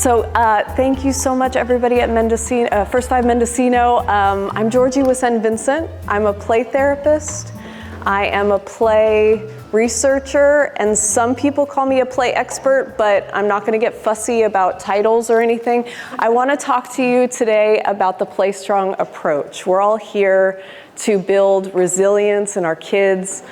Thank you so much, everybody at Mendocino, First Five Mendocino. I'm Georgie Wisen-Vicent. I'm a play therapist. I am a play researcher, and some people call me a play expert, but I'm not going to get fussy about titles or anything. I want to talk to you today about the PlayStrong approach. We're all here to build resilience in our kids,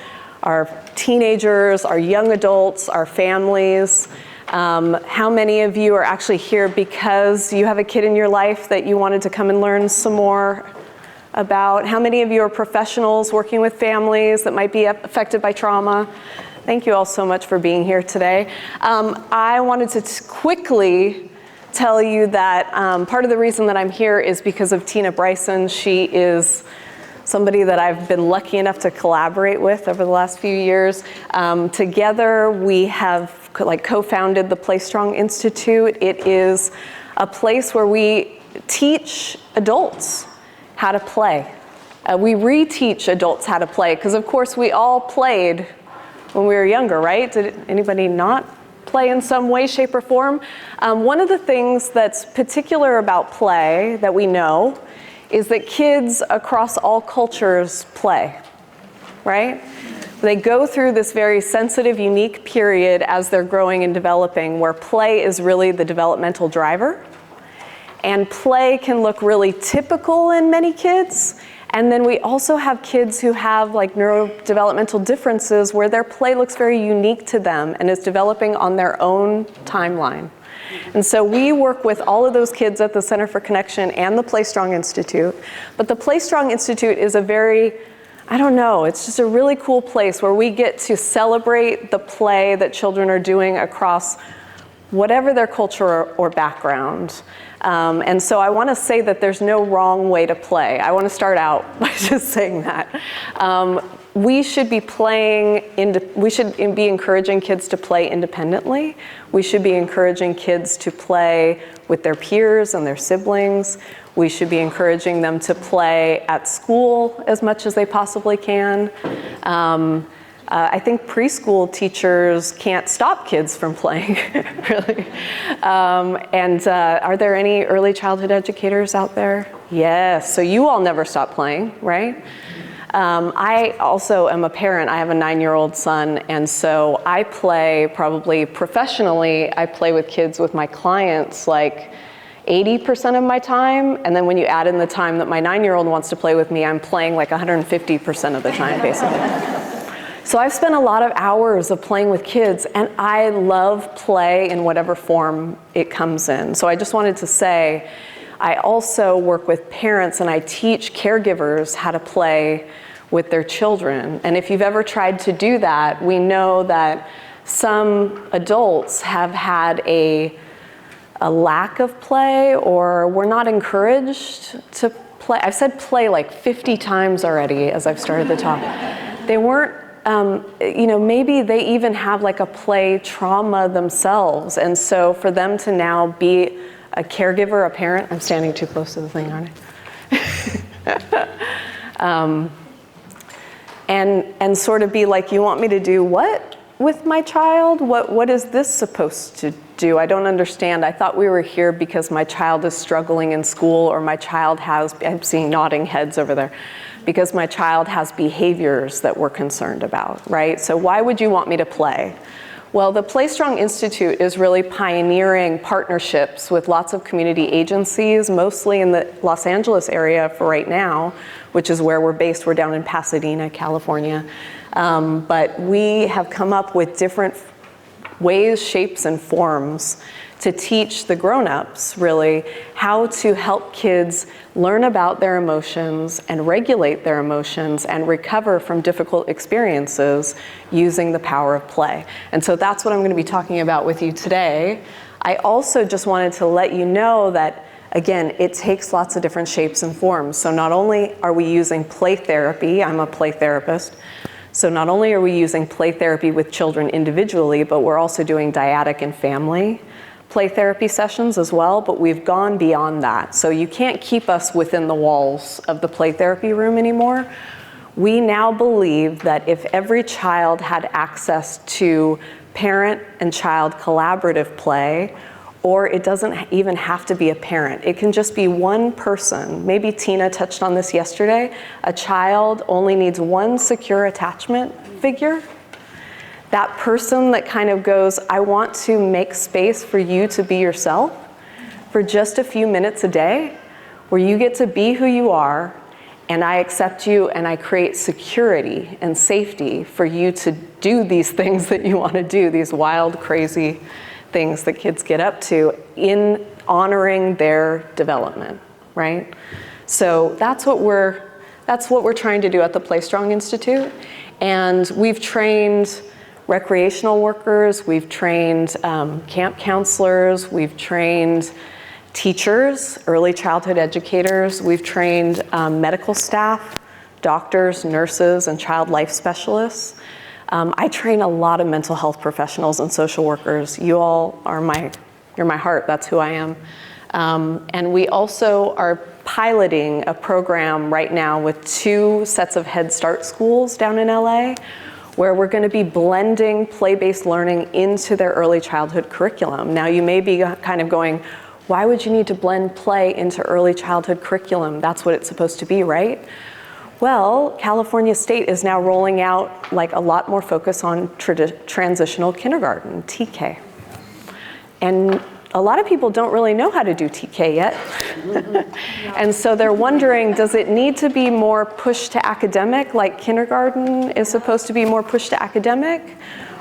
our teenagers, our young adults, our families. How many of you are actually here because you have a kid in your life that you wanted to come and learn some more about? How many of you are professionals working with families that might be affected by trauma? Thank you all so much for being here today. I wanted to quickly tell you that part of the reason that I'm here is because of Tina Bryson. She is somebody that I've been lucky enough to collaborate with over the last few years. Together, we have co-founded the PlayStrong Institute. It is a place where we teach adults how to play. We reteach adults how to play, because of course we all played when we were younger, right? Did anybody not play in some way, shape, or form? One of the things that's particular about play that we know is that kids across all cultures play, right? They go through this very sensitive, unique period as they're growing and developing, where play is really the developmental driver. And play can look really typical in many kids. And then we also have kids who have neurodevelopmental differences where their play looks very unique to them and is developing on their own timeline. And so we work with all of those kids at the Center for Connection and the PlayStrong Institute. But the PlayStrong Institute is a very, it's just a really cool place where we get to celebrate the play that children are doing across whatever their culture or background. And so I want to say that there's no wrong way to play. I want to start out by just saying that. We should be encouraging kids to play independently. We should be encouraging kids to play with their peers and their siblings. We should be encouraging them to play at school as much as they possibly can. I think preschool teachers can't stop kids from playing, really. Are there any early childhood educators out there? Yes, so you all never stop playing, right? I also am a parent. I have a 9-year-old son, and so I play probably professionally. I play with kids with my clients 80% of my time, and then when you add in the time that my 9-year-old wants to play with me, I'm playing 150% of the time, basically. So I've spent a lot of hours of playing with kids, and I love play in whatever form it comes in. So I just wanted to say, I also work with parents and I teach caregivers how to play with their children. And if you've ever tried to do that, we know that some adults have had a lack of play, or were not encouraged to play. I've said play 50 times already as I've started the talk. They weren't, maybe they even have a play trauma themselves. And so for them to now be a caregiver, a parent, I'm standing too close to the thing, aren't I? And sort of be you want me to do what with my child? What is this supposed to do? I don't understand. I thought we were here because my child is struggling in school, or my child has, I'm seeing nodding heads over there, because my child has behaviors that we're concerned about, right? So why would you want me to play? Well, the PlayStrong Institute is really pioneering partnerships with lots of community agencies, mostly in the Los Angeles area for right now, which is where we're based. We're down in Pasadena, California. But we have come up with different ways, shapes, and forms to teach the grown-ups, really, how to help kids learn about their emotions and regulate their emotions and recover from difficult experiences using the power of play. And so that's what I'm going to be talking about with you today. I also just wanted to let you know that, again, it takes lots of different shapes and forms. So not only are we using play therapy, I'm a play therapist, so not only are we using play therapy with children individually, but we're also doing dyadic and family play therapy sessions as well, but we've gone beyond that. So you can't keep us within the walls of the play therapy room anymore. We now believe that if every child had access to parent and child collaborative play, or it doesn't even have to be a parent. It can just be one person. Maybe Tina touched on this yesterday. A child only needs one secure attachment figure. That person that kind of goes, I want to make space for you to be yourself for just a few minutes a day, where you get to be who you are, and I accept you, and I create security and safety for you to do these things that you want to do, these wild, crazy things that kids get up to, in honoring their development, right? So that's what we're trying to do at the PlayStrong Institute. And we've trained recreational workers, we've trained camp counselors, we've trained teachers, early childhood educators, we've trained medical staff, doctors, nurses, and child life specialists. I train a lot of mental health professionals and social workers. You all are you're my heart, that's who I am. And we also are piloting a program right now with 2 sets of Head Start schools down in LA, where we're going to be blending play-based learning into their early childhood curriculum. Now you may be kind of going, why would you need to blend play into early childhood curriculum? That's what it's supposed to be, right? Well, California State is now rolling out like a lot more focus on transitional kindergarten, TK. And a lot of people don't really know how to do TK yet. And so they're wondering, does it need to be more push to academic, like kindergarten is supposed to be more push to academic?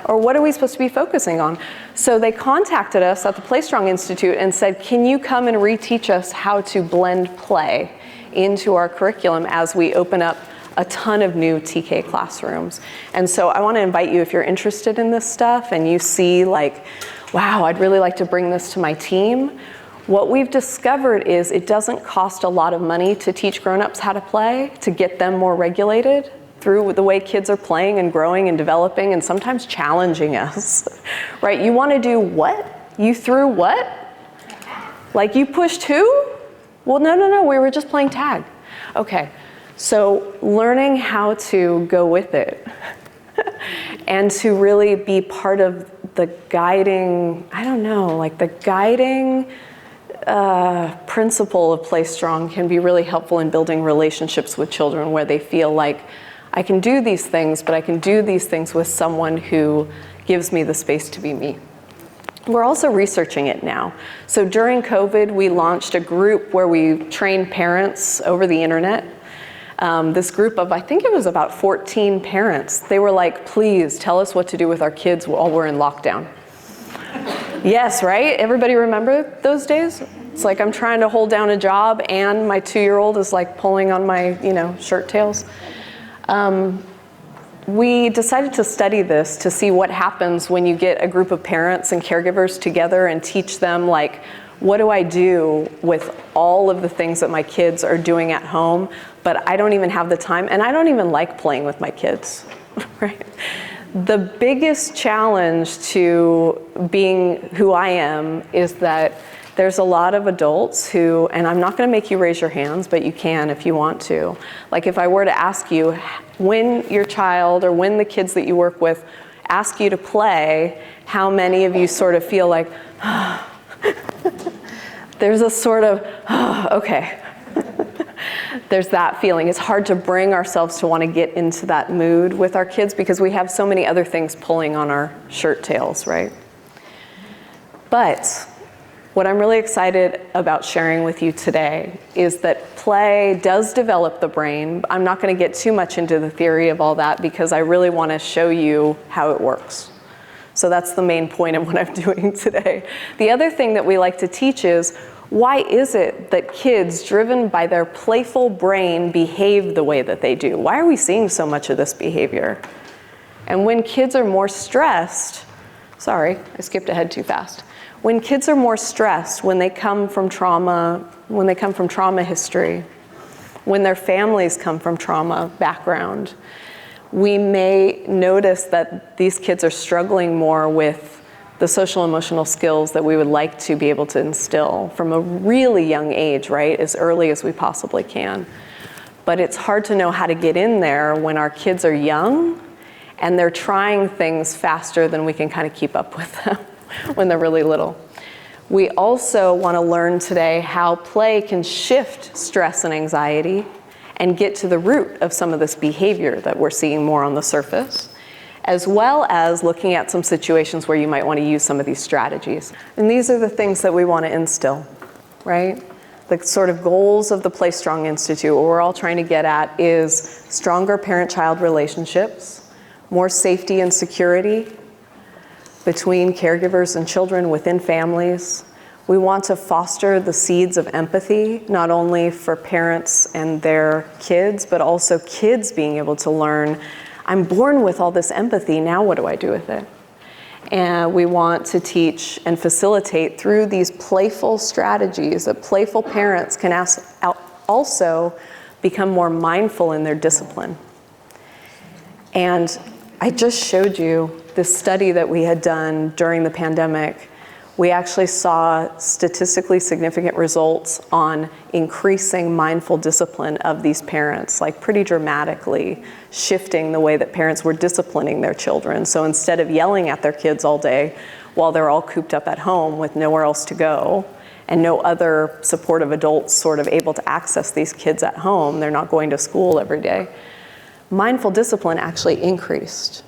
Or what are we supposed to be focusing on? So they contacted us at the PlayStrong Institute and said, can you come and reteach us how to blend play into our curriculum as we open up a ton of new TK classrooms? And so I want to invite you, if you're interested in this stuff and you see like, wow, I'd really like to bring this to my team. What we've discovered is it doesn't cost a lot of money to teach grown-ups how to play, to get them more regulated through the way kids are playing and growing and developing and sometimes challenging us, right? You want to do what? You threw what? Like you pushed who? Well, no, we were just playing tag. Okay, so learning how to go with it and to really be part of the guiding, I don't know, like the guiding principle of PlayStrong can be really helpful in building relationships with children where they feel like, I can do these things, but I can do these things with someone who gives me the space to be me. We're also researching it now. So during COVID, we launched a group where we trained parents over the internet. This group of, I think it was about 14 parents, they were like, please tell us what to do with our kids while we're in lockdown. Yes, right? Everybody remember those days? It's like I'm trying to hold down a job and my 2-year-old is like pulling on my, shirt tails. We decided to study this to see what happens when you get a group of parents and caregivers together and teach them like, what do I do with all of the things that my kids are doing at home, but I don't even have the time and I don't even like playing with my kids, right? The biggest challenge to being who I am is that there's a lot of adults who, and I'm not going to make you raise your hands, but you can if you want to. Like if I were to ask you, when your child or when the kids that you work with ask you to play, how many of you sort of feel like, there's a sort of, okay. There's that feeling. It's hard to bring ourselves to want to get into that mood with our kids because we have so many other things pulling on our shirt tails, right? But what I'm really excited about sharing with you today is that play does develop the brain. I'm not going to get too much into the theory of all that because I really want to show you how it works. So that's the main point of what I'm doing today. The other thing that we like to teach is, why is it that kids driven by their playful brain behave the way that they do? Why are we seeing so much of this behavior? And when kids are more stressed, sorry, I skipped ahead too fast. When kids are more stressed, when they come from trauma history, when their families come from trauma background, we may notice that these kids are struggling more with the social emotional skills that we would like to be able to instill from a really young age, right? As early as we possibly can. But it's hard to know how to get in there when our kids are young and they're trying things faster than we can kind of keep up with them when they're really little. We also want to learn today how play can shift stress and anxiety and get to the root of some of this behavior that we're seeing more on the surface, as well as looking at some situations where you might want to use some of these strategies. And these are the things that we want to instill, right? The sort of goals of the PlayStrong Institute, what we're all trying to get at is stronger parent-child relationships, more safety and security between caregivers and children within families. We want to foster the seeds of empathy, not only for parents and their kids, but also kids being able to learn, I'm born with all this empathy, now what do I do with it? And we want to teach and facilitate through these playful strategies that playful parents can also become more mindful in their discipline. And I just showed you this study that we had done during the pandemic. We actually saw statistically significant results on increasing mindful discipline of these parents, like pretty dramatically shifting the way that parents were disciplining their children. So instead of yelling at their kids all day while they're all cooped up at home with nowhere else to go and no other supportive adults sort of able to access these kids at home, they're not going to school every day, mindful discipline actually increased.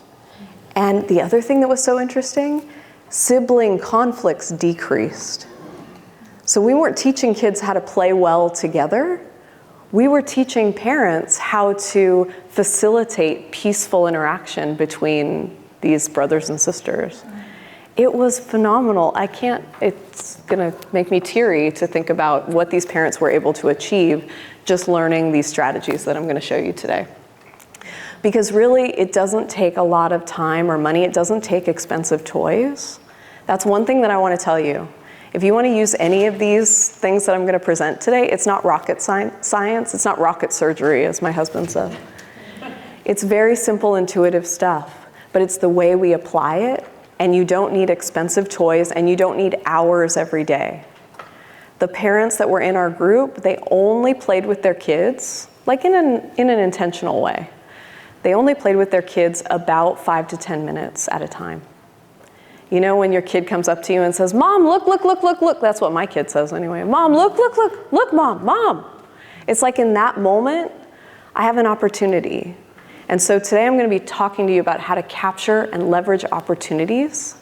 And the other thing that was so interesting, sibling conflicts decreased. So we weren't teaching kids how to play well together. We were teaching parents how to facilitate peaceful interaction between these brothers and sisters. It was phenomenal. It's gonna make me teary to think about what these parents were able to achieve just learning these strategies that I'm gonna show you today. Because really, it doesn't take a lot of time or money. It doesn't take expensive toys. That's one thing that I want to tell you. If you want to use any of these things that I'm going to present today, it's not rocket science. It's not rocket surgery, as my husband said. It's very simple, intuitive stuff, but it's the way we apply it, and you don't need expensive toys, and you don't need hours every day. The parents that were in our group, they only played with their kids, like in an intentional way. They only played with their kids about 5 to 10 minutes at a time. You know, when your kid comes up to you and says, Mom, look, look, look, look, look. That's what my kid says anyway. Mom, look, look, look, look, Mom, Mom. It's like in that moment, I have an opportunity. And so today I'm going to be talking to you about how to capture and leverage opportunities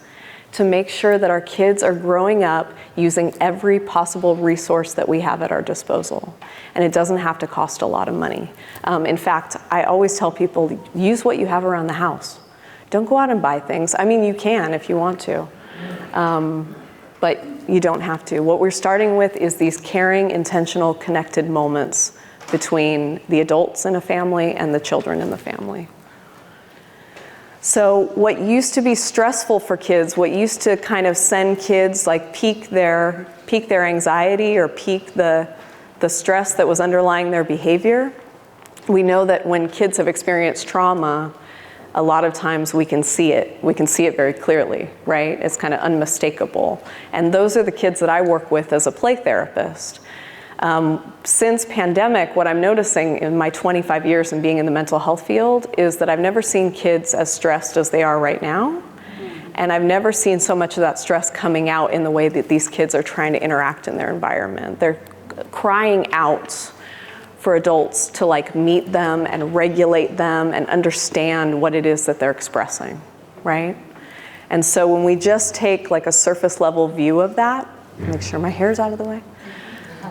to make sure that our kids are growing up using every possible resource that we have at our disposal. And it doesn't have to cost a lot of money. In fact, I always tell people, use what you have around the house. Don't go out and buy things. I mean, you can if you want to, but you don't have to. What we're starting with is these caring, intentional, connected moments between the adults in a family and the children in the family. So what used to be stressful for kids, what used to kind of send kids like peak their anxiety or peak the stress that was underlying their behavior, we know that when kids have experienced trauma, a lot of times we can see it. We can see it very clearly, right? It's kind of unmistakable. And those are the kids that I work with as a play therapist. Since pandemic, what I'm noticing in my 25 years in being in the mental health field is that I've never seen kids as stressed as they are right now. And I've never seen so much of that stress coming out in the way that these kids are trying to interact in their environment. They're crying out for adults to like meet them and regulate them and understand what it is that they're expressing, right? And so when we just take like a surface level view of that, make sure my hair's out of the way.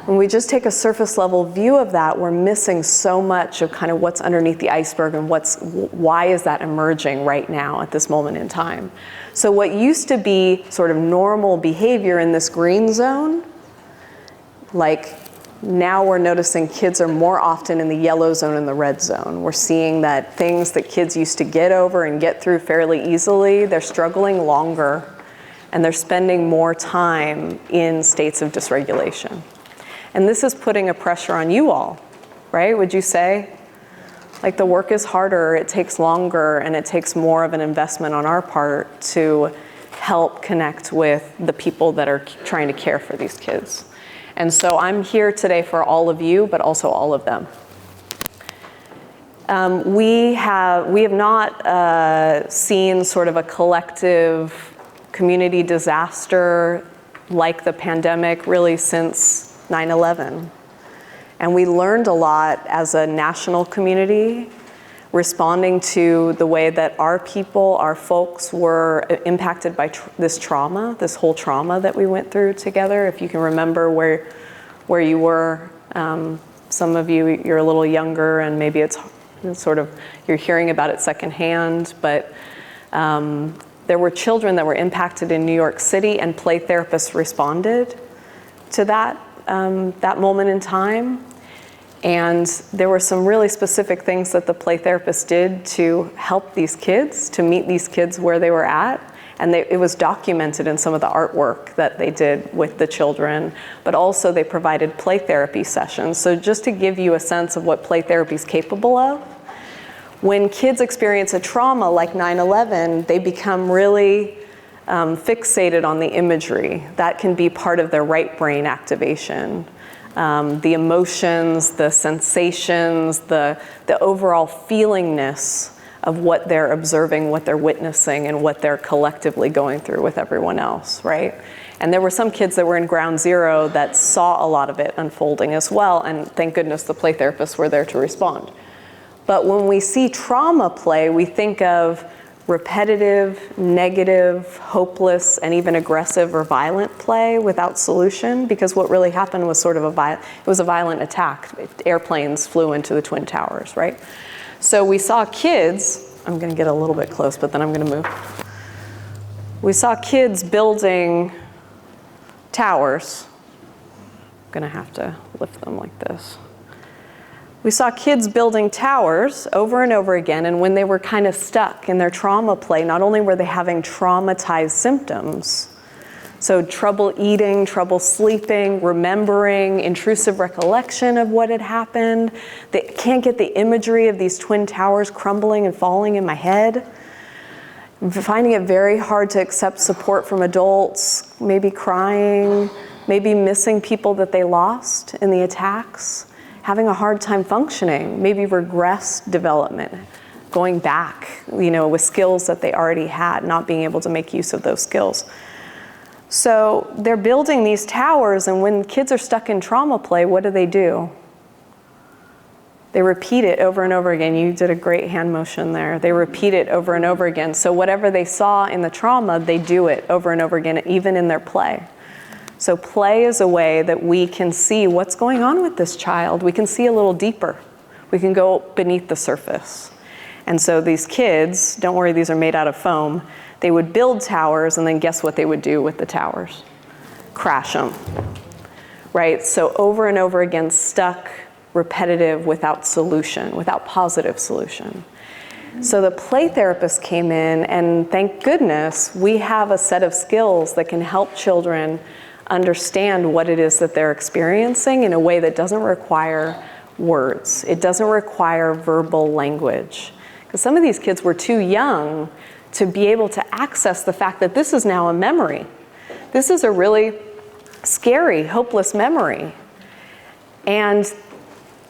When we just take a surface level view of that, we're missing so much of kind of what's underneath the iceberg and why is that emerging right now at this moment in time. So what used to be sort of normal behavior in this green zone, like now we're noticing kids are more often in the yellow zone and the red zone. We're seeing that things that kids used to get over and get through fairly easily, they're struggling longer and they're spending more time in states of dysregulation. And this is putting a pressure on you all, right? Would you say? Like the work is harder, it takes longer, and it takes more of an investment on our part to help connect with the people that are trying to care for these kids. And so I'm here today for all of you, but also all of them. We have not seen sort of a collective community disaster like the pandemic really since 9/11. And we learned a lot as a national community, responding to the way that our people, our folks were impacted by this trauma, this whole trauma that we went through together. If you can remember where you were, some of you, you're a little younger and maybe it's sort of, you're hearing about it secondhand, but there were children that were impacted in New York City, and play therapists responded to that, that moment in time. And there were some really specific things that the play therapists did to help these kids, to meet these kids where they were at. And it was documented in some of the artwork that they did with the children, but also they provided play therapy sessions. So just to give you a sense of what play therapy is capable of, when kids experience a trauma like 9/11, they become really fixated on the imagery. That can be part of their right brain activation. The emotions, the sensations, the overall feelingness of what they're observing, what they're witnessing, and what they're collectively going through with everyone else, right? And there were some kids that were in ground zero that saw a lot of it unfolding as well, and thank goodness the play therapists were there to respond. But when we see trauma play, we think of repetitive, negative, hopeless, and even aggressive or violent play without solution, because what really happened was sort of it was a violent attack. Airplanes flew into the Twin Towers, right? So we saw kids, I'm gonna get a little bit close, but then I'm gonna move. We saw kids building towers. I'm gonna have to lift them like this. We saw kids building towers over and over again, and when they were kind of stuck in their trauma play, not only were they having traumatized symptoms, so trouble eating, trouble sleeping, remembering, intrusive recollection of what had happened. They can't get the imagery of these twin towers crumbling and falling in my head. I'm finding it very hard to accept support from adults, maybe crying, maybe missing people that they lost in the attacks. Having a hard time functioning, maybe regress development, going back, with skills that they already had, not being able to make use of those skills. So they're building these towers, and when kids are stuck in trauma play, what do? They repeat it over and over again. You did a great hand motion there. They repeat it over and over again. So whatever they saw in the trauma, they do it over and over again, even in their play. So play is a way that we can see what's going on with this child. We can see a little deeper. We can go beneath the surface. And so these kids, don't worry, these are made out of foam, they would build towers, and then guess what they would do with the towers? Crash them, right? So over and over again, stuck, repetitive, without solution, without positive solution. So the play therapist came in, and thank goodness, we have a set of skills that can help children understand what it is that they're experiencing in a way that doesn't require words. It doesn't require verbal language. Because some of these kids were too young to be able to access the fact that this is now a memory. This is a really scary, hopeless memory. And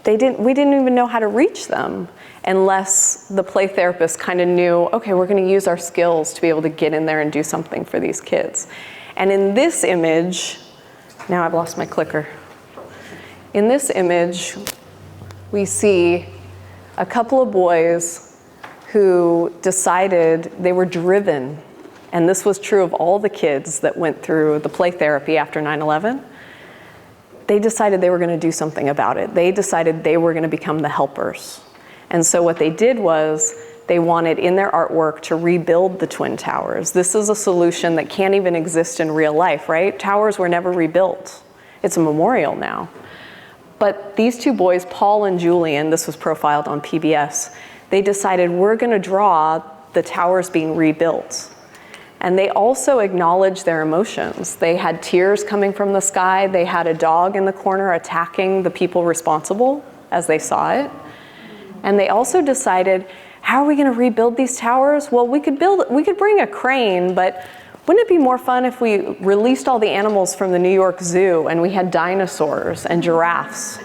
we didn't even know how to reach them unless the play therapist kind of knew, okay, we're going to use our skills to be able to get in there and do something for these kids. And in this image, now I've lost my clicker. In this image, we see a couple of boys who decided they were driven, and this was true of all the kids that went through the play therapy after 9/11. They decided they were going to do something about it. They decided they were going to become the helpers. And so what they did was, they wanted in their artwork to rebuild the Twin Towers. This is a solution that can't even exist in real life, right? Towers were never rebuilt. It's a memorial now. But these two boys, Paul and Julian, this was profiled on PBS, they decided we're gonna draw the towers being rebuilt. And they also acknowledged their emotions. They had tears coming from the sky. They had a dog in the corner attacking the people responsible as they saw it. And they also decided, how are we going to rebuild these towers? Well, we could bring a crane, but wouldn't it be more fun if we released all the animals from the New York Zoo and we had dinosaurs and giraffes?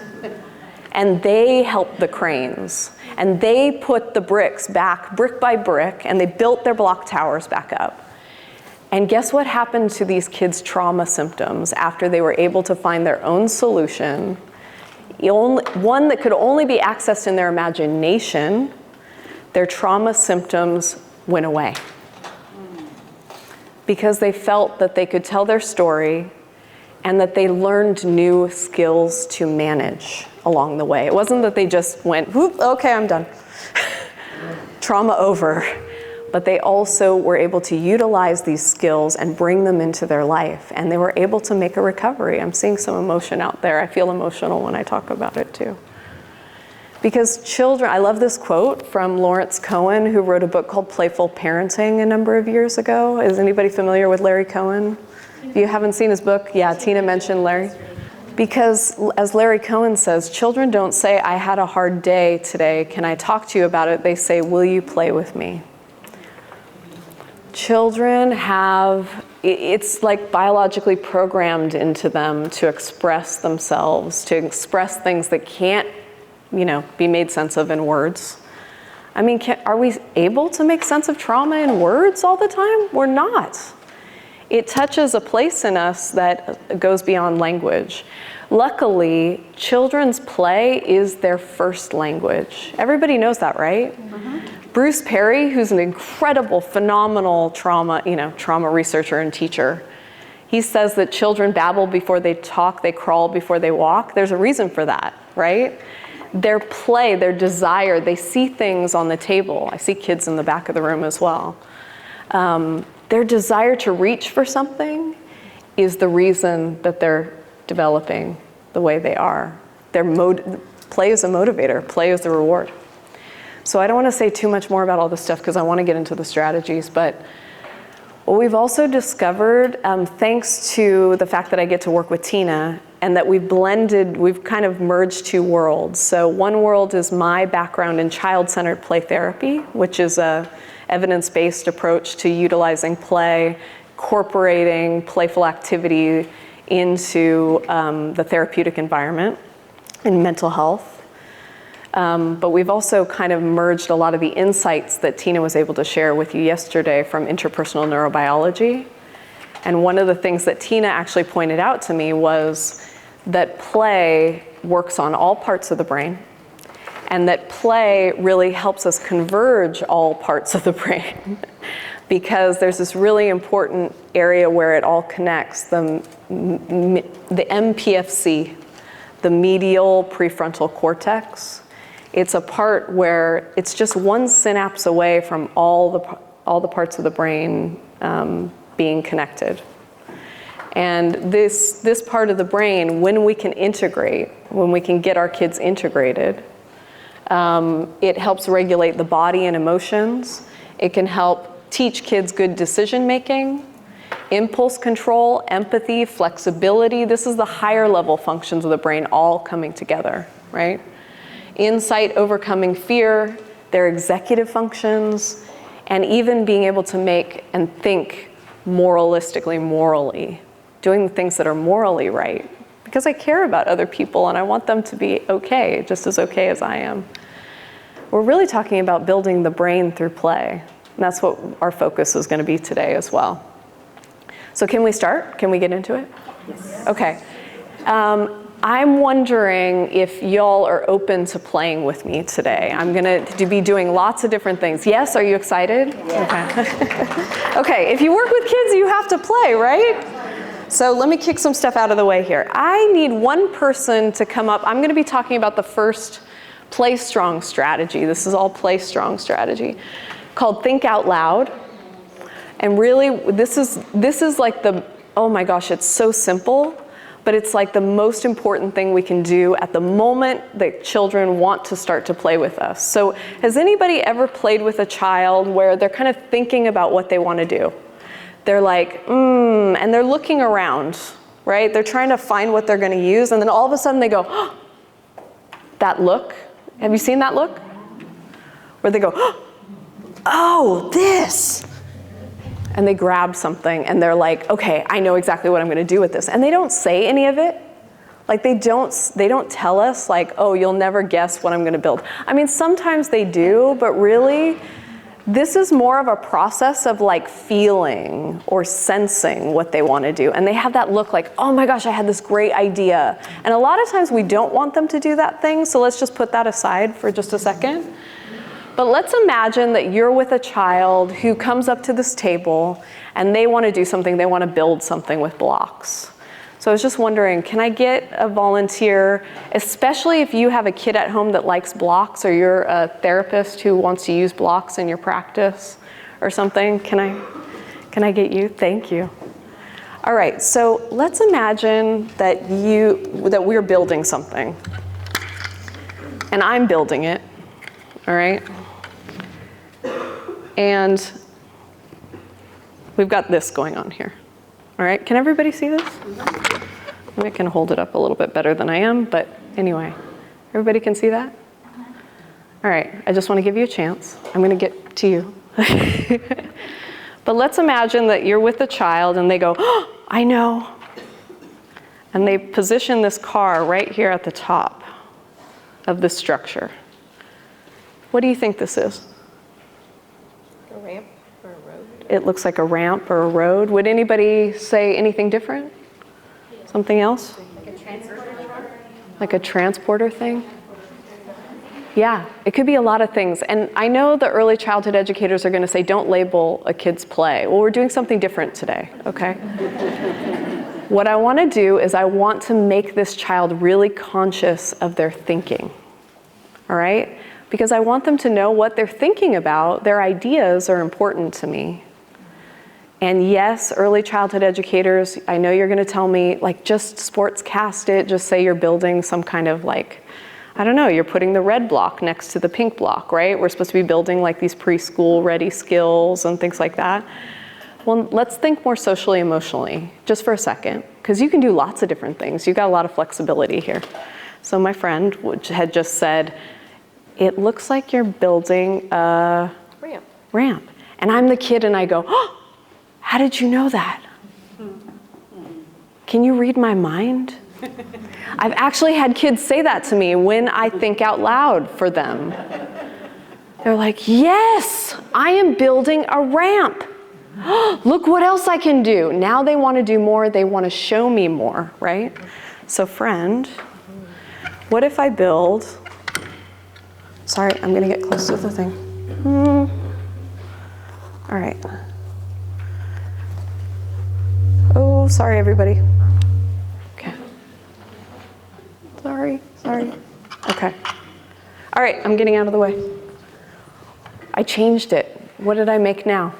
And they helped the cranes, and they put the bricks back, brick by brick, and they built their block towers back up. And guess what happened to these kids' trauma symptoms after they were able to find their own solution? One that could only be accessed in their imagination. Their trauma symptoms went away. Because they felt that they could tell their story and that they learned new skills to manage along the way. It wasn't that they just went, whoop, okay, I'm done. Trauma over. But they also were able to utilize these skills and bring them into their life. And they were able to make a recovery. I'm seeing some emotion out there. I feel emotional when I talk about it too. Because children, I love this quote from Lawrence Cohen, who wrote a book called Playful Parenting a number of years ago. Is anybody familiar with Larry Cohen? If you haven't seen his book, yeah, Tina mentioned Larry. Because as Larry Cohen says, children don't say, I had a hard day today, can I talk to you about it? They say, will you play with me? Children have, it's like biologically programmed into them to express themselves, to express things that can't, be made sense of in words. I mean, are we able to make sense of trauma in words all the time? We're not. It touches a place in us that goes beyond language. Luckily, children's play is their first language. Everybody knows that, right? Mm-hmm. Bruce Perry, who's an incredible, phenomenal trauma researcher and teacher, he says that children babble before they talk, they crawl before they walk. There's a reason for that, right? Their play, their desire, they see things on the table. I see kids in the back of the room as well. Their desire to reach for something is the reason that they're developing the way they are. Play is a motivator, play is the reward. So I don't want to say too much more about all this stuff because I want to get into the strategies, but what we've also discovered, thanks to the fact that I get to work with Tina, and that we've kind of merged two worlds. So one world is my background in child-centered play therapy, which is a evidence-based approach to utilizing play, incorporating playful activity into the therapeutic environment in mental health. But we've also kind of merged a lot of the insights that Tina was able to share with you yesterday from interpersonal neurobiology. And one of the things that Tina actually pointed out to me was that play works on all parts of the brain, and that play really helps us converge all parts of the brain because there's this really important area where it all connects, the MPFC, the medial prefrontal cortex. It's a part where it's just one synapse away from all the parts of the brain being connected. And this part of the brain, when we can get our kids integrated, it helps regulate the body and emotions. It can help teach kids good decision making, impulse control, empathy, flexibility. This is the higher level functions of the brain all coming together, right? Insight, overcoming fear, their executive functions, and even being able to make and think morally, doing the things that are morally right. Because I care about other people and I want them to be okay, just as okay as I am. We're really talking about building the brain through play. And that's what our focus is going to be today as well. So can we start? Can we get into it? Yes. Okay. I'm wondering if y'all are open to playing with me today. I'm going to be doing lots of different things. Yes, are you excited? Yeah. Okay. Okay, if you work with kids, you have to play, right? So let me kick some stuff out of the way here. I need one person to come up. I'm going to be talking about the first PlayStrong strategy. This is all PlayStrong strategy called Think Out Loud. And really, this is like oh my gosh, it's so simple, but it's like the most important thing we can do at the moment that children want to start to play with us. So has anybody ever played with a child where they're kind of thinking about what they want to do? They're like, and they're looking around, right? They're trying to find what they're going to use, and then all of a sudden they go, oh, that look. Have you seen that look? Where they go, oh, this. And they grab something and they're like, okay, I know exactly what I'm going to do with this. And they don't say any of it. Like they don't tell us like, oh, you'll never guess what I'm going to build. I mean, sometimes they do, but really This is more of a process of like feeling or sensing what they want to do. And they have that look like, oh my gosh, I had this great idea. And a lot of times we don't want them to do that thing, so let's just put that aside for just a second. But let's imagine that you're with a child who comes up to this table and they want to do something, they want to build something with blocks. So I was just wondering, can I get a volunteer, especially if you have a kid at home that likes blocks, or you're a therapist who wants to use blocks in your practice or something? Can I get you? Thank you. All right, so let's imagine that we're building something. And I'm building it, all right? And we've got this going on here. All right, can everybody see this? I can hold it up a little bit better than I am, but anyway, everybody can see that? All right, I just want to give you a chance. I'm going to get to you. But let's imagine that you're with a child and they go, oh, I know. And they position this car right here at the top of this structure. What do you think this is? A ramp or a road? It looks like a ramp or a road. Would anybody say anything different? Something else? Like a transporter? Like a transporter thing? Yeah, it could be a lot of things. And I know the early childhood educators are going to say, don't label a kid's play. Well, we're doing something different today, okay? What I want to do is I want to make this child really conscious of their thinking, all right? Because I want them to know what they're thinking about. Their ideas are important to me. And yes, early childhood educators, I know you're going to tell me, like, just sportscast it, just say you're building some kind of like, I don't know, you're putting the red block next to the pink block, right? We're supposed to be building like these preschool ready skills and things like that. Well, let's think more socially, emotionally, just for a second, because you can do lots of different things. You've got a lot of flexibility here. So my friend had just said, it looks like you're building a ramp. And I'm the kid and I go, oh, how did you know that? Can you read my mind? I've actually had kids say that to me when I think out loud for them. They're like, yes, I am building a ramp. Look what else I can do. Now they want to do more. They want to show me more, right? So friend, what if I build, sorry, I'm going to get close to the thing. All right. Oh, sorry, everybody. Okay. Sorry. Okay. All right, I'm getting out of the way. I changed it. What did I make now?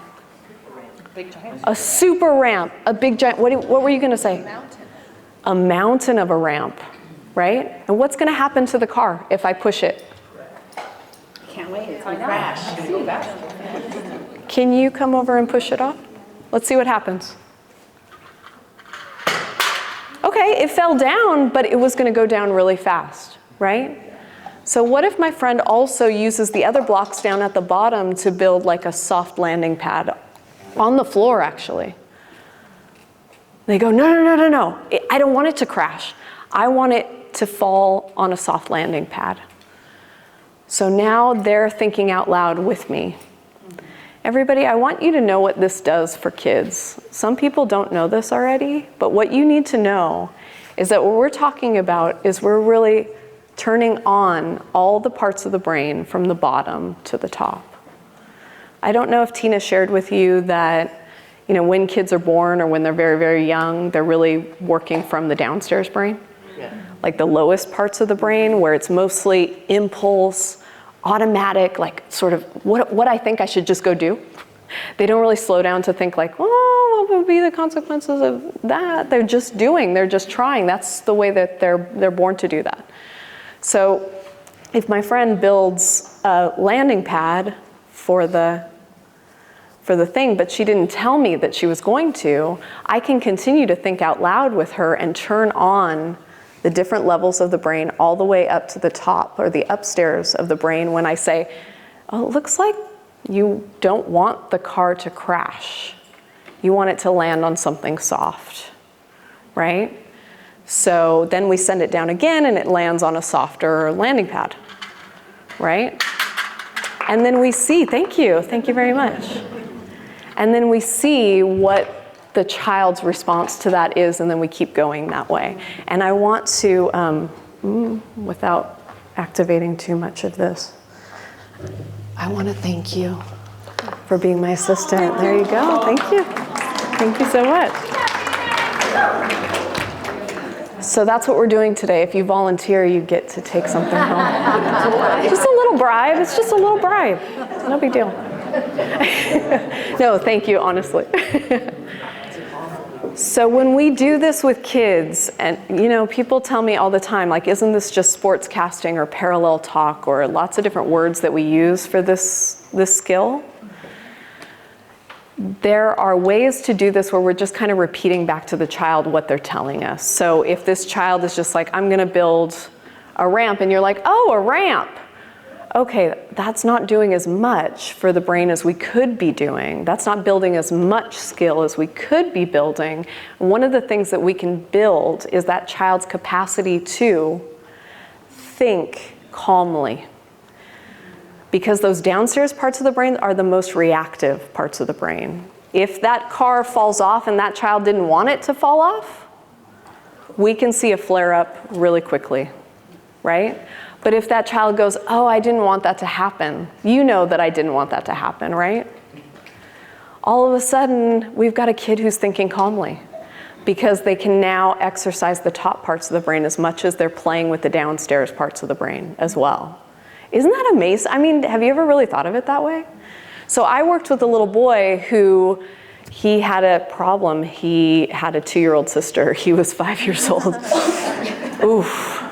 Big giant. A super ramp, a big giant, what were you going to say? Mountain. A mountain of a ramp, right? And what's going to happen to the car if I push it? Can't wait, it's gonna crash. Can you come over and push it off? Let's see what happens. Okay, it fell down, but it was going to go down really fast, right? So what if my friend also uses the other blocks down at the bottom to build like a soft landing pad on the floor, actually? They go, no. I don't want it to crash. I want it to fall on a soft landing pad. So now they're thinking out loud with me. Everybody, I want you to know what this does for kids. Some people don't know this already, but what you need to know is that what we're talking about is we're really turning on all the parts of the brain from the bottom to the top. I don't know if Tina shared with you that, you know, when kids are born or when they're very, very young, they're really working from the downstairs brain. Yeah. Like the lowest parts of the brain where it's mostly impulse, automatic, like sort of what I think I should just go do. They don't really slow down to think like, oh, what would be the consequences of that? They're just doing, they're just trying. That's the way that they're born to do that. So if my friend builds a landing pad for the thing, but she didn't tell me that she was going to, I can continue to think out loud with her and turn on the different levels of the brain all the way up to the top or the upstairs of the brain when I say, oh, it looks like you don't want the car to crash. You want it to land on something soft, right? So then we send it down again and it lands on a softer landing pad, right? And then we see, thank you very much. And then we see what the child's response to that is, and then we keep going that way. And I want to, without activating too much of this, I want to thank you for being my assistant. There you go. Thank you. Thank you so much. So that's what we're doing today. If you volunteer, you get to take something home. Just a little bribe. It's just a little bribe. No big deal. No, thank you, honestly. So when we do this with kids, and people tell me all the time, like, isn't this just sports casting or parallel talk or lots of different words that we use for this skill? There are ways to do this where we're just kind of repeating back to the child what they're telling us. So if this child is just like, I'm going to build a ramp, and you're like, oh, a ramp. Okay, that's not doing as much for the brain as we could be doing. That's not building as much skill as we could be building. One of the things that we can build is that child's capacity to think calmly. Because those downstairs parts of the brain are the most reactive parts of the brain. If that car falls off and that child didn't want it to fall off, we can see a flare-up really quickly, right? But if that child goes, oh, I didn't want that to happen, you know that I didn't want that to happen, right? All of a sudden, we've got a kid who's thinking calmly because they can now exercise the top parts of the brain as much as they're playing with the downstairs parts of the brain as well. Isn't that amazing? I mean, have you ever really thought of it that way? So I worked with a little boy who, he had a problem. He had a 2-year-old sister. He was 5 years old. Oof.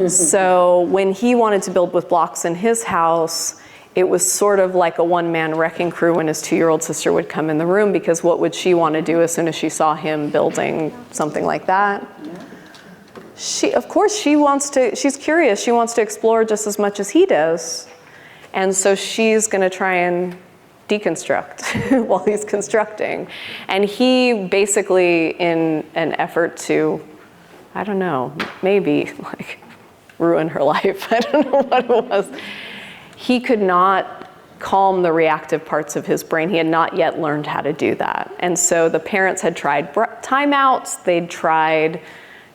So when he wanted to build with blocks in his house, it was sort of like a one-man wrecking crew when his 2-year-old sister would come in the room, because what would she want to do as soon as she saw him building something like that? Of course, she's curious. She wants to explore just as much as he does. And so she's going to try and deconstruct while he's constructing. And he basically, in an effort to, I don't know, maybe like ruin her life, I don't know what it was, he could not calm the reactive parts of his brain. He had not yet learned how to do that. And so the parents had tried timeouts. They'd tried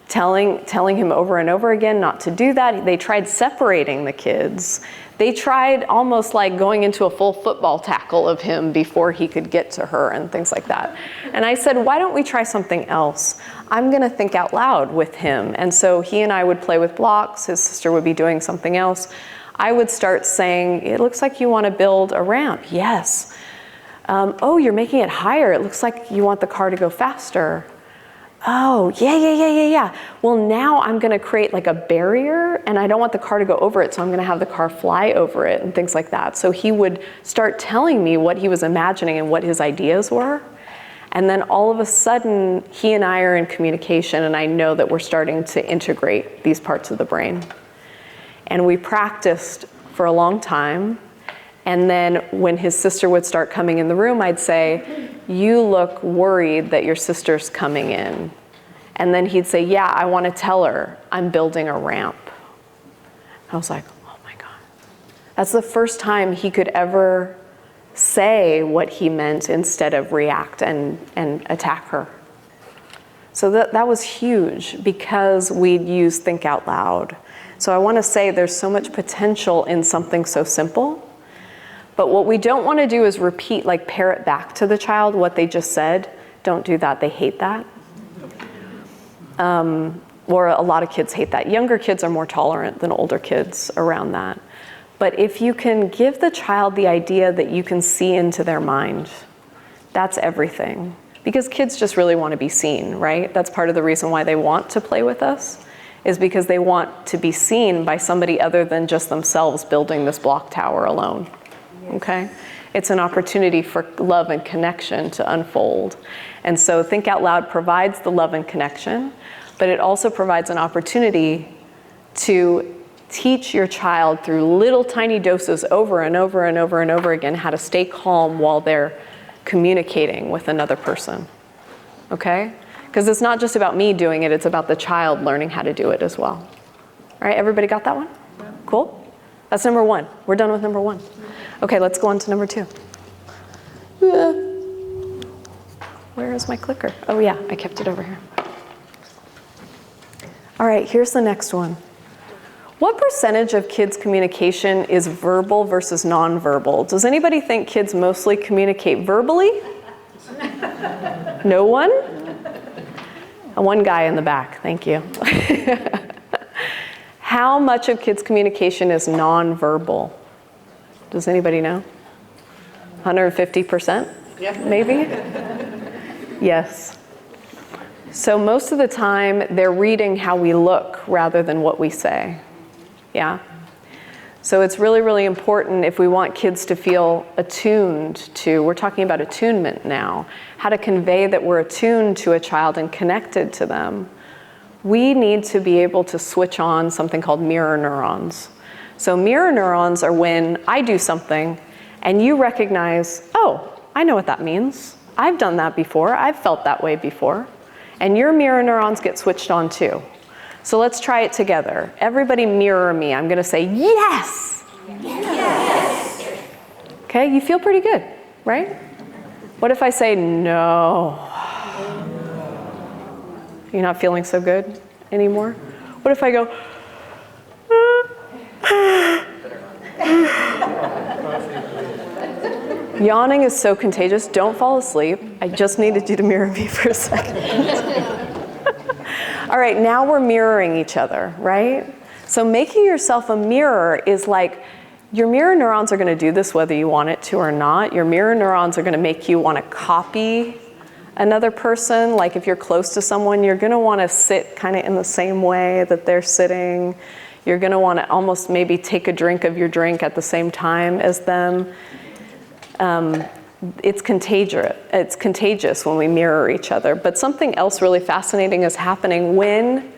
telling him over and over again not to do that. They tried separating the kids. They tried almost like going into a full football tackle of him before he could get to her and things like that. And I said, why don't we try something else? I'm going to think out loud with him. And so he and I would play with blocks. His sister would be doing something else. I would start saying, it looks like you want to build a ramp. Yes. Oh, you're making it higher. It looks like you want the car to go faster. Oh, yeah. Well, now I'm going to create like a barrier, and I don't want the car to go over it, so I'm going to have the car fly over it and things like that. So he would start telling me what he was imagining and what his ideas were. And then all of a sudden, he and I are in communication, and I know that we're starting to integrate these parts of the brain. And we practiced for a long time. And then when his sister would start coming in the room, I'd say, you look worried that your sister's coming in. And then he'd say, yeah, I want to tell her I'm building a ramp. I was like, oh my God. That's the first time he could ever say what he meant instead of react and attack her. So that was huge because we'd use think out loud. So I want to say there's so much potential in something so simple. But what we don't want to do is repeat, like parrot back to the child what they just said. Don't do that. They hate that. Or a lot of kids hate that. Younger kids are more tolerant than older kids around that. But if you can give the child the idea that you can see into their mind, that's everything. Because kids just really want to be seen, right? That's part of the reason why they want to play with us, is because they want to be seen by somebody other than just themselves building this block tower alone. Okay? It's an opportunity for love and connection to unfold. And so Think Out Loud provides the love and connection, but it also provides an opportunity to teach your child through little tiny doses over and over and over and over again how to stay calm while they're communicating with another person. Okay? Because it's not just about me doing it, it's about the child learning how to do it as well. All right, everybody got that one? Cool? That's number one. We're done with number one. Okay, let's go on to number 2. Where is my clicker? Oh yeah, I kept it over here. All right, here's the next one. What percentage of kids' communication is verbal versus nonverbal? Does anybody think kids mostly communicate verbally? No one? One guy in the back, thank you. How much of kids' communication is nonverbal? Does anybody know? 150%? Yeah. Maybe? Yes. So most of the time, they're reading how we look rather than what we say. Yeah? So it's really, really important if we want kids to feel attuned to, we're talking about attunement now, how to convey that we're attuned to a child and connected to them. We need to be able to switch on something called mirror neurons. So mirror neurons are when I do something and you recognize, oh, I know what that means. I've done that before. I've felt that way before. And your mirror neurons get switched on too. So let's try it together. Everybody mirror me. I'm going to say, yes! Yes! Okay, you feel pretty good, right? What if I say, no? You're not feeling so good anymore? What if I go, yawning is so contagious. Don't fall asleep. I just needed you to mirror me for a second. All right, now we're mirroring each other, right? So making yourself a mirror is like, your mirror neurons are going to do this whether you want it to or not. Your mirror neurons are going to make you want to copy another person. Like if you're close to someone, you're going to want to sit kind of in the same way that they're sitting. You're going to want to almost maybe take a drink of your drink at the same time as them. It's contagious when we mirror each other. But something else really fascinating is happening when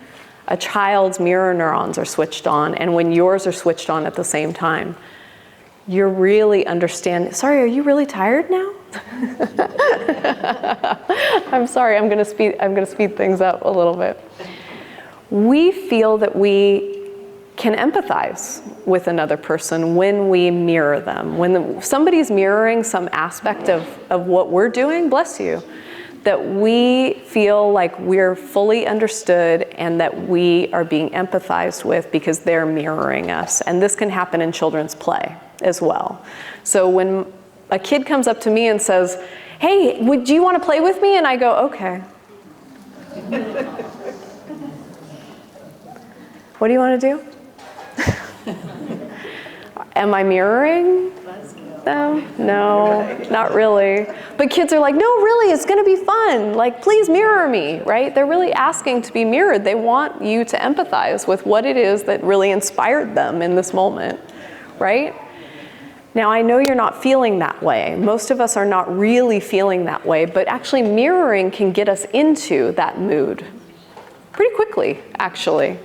a child's mirror neurons are switched on and when yours are switched on at the same time. You're really understanding. Sorry, are you really tired now? I'm sorry, I'm gonna speed things up a little bit. We feel that we can empathize with another person when we mirror them. When somebody's mirroring some aspect of what we're doing, bless you, that we feel like we're fully understood and that we are being empathized with because they're mirroring us. And this can happen in children's play as well. So when a kid comes up to me and says, hey, do you want to play with me? And I go, okay. What do you want to do? Am I mirroring them? No, not really. But kids are like, no, really, it's going to be fun. Like, please mirror me, right? They're really asking to be mirrored. They want you to empathize with what it is that really inspired them in this moment, right? Now, I know you're not feeling that way. Most of us are not really feeling that way, but actually mirroring can get us into that mood pretty quickly, actually.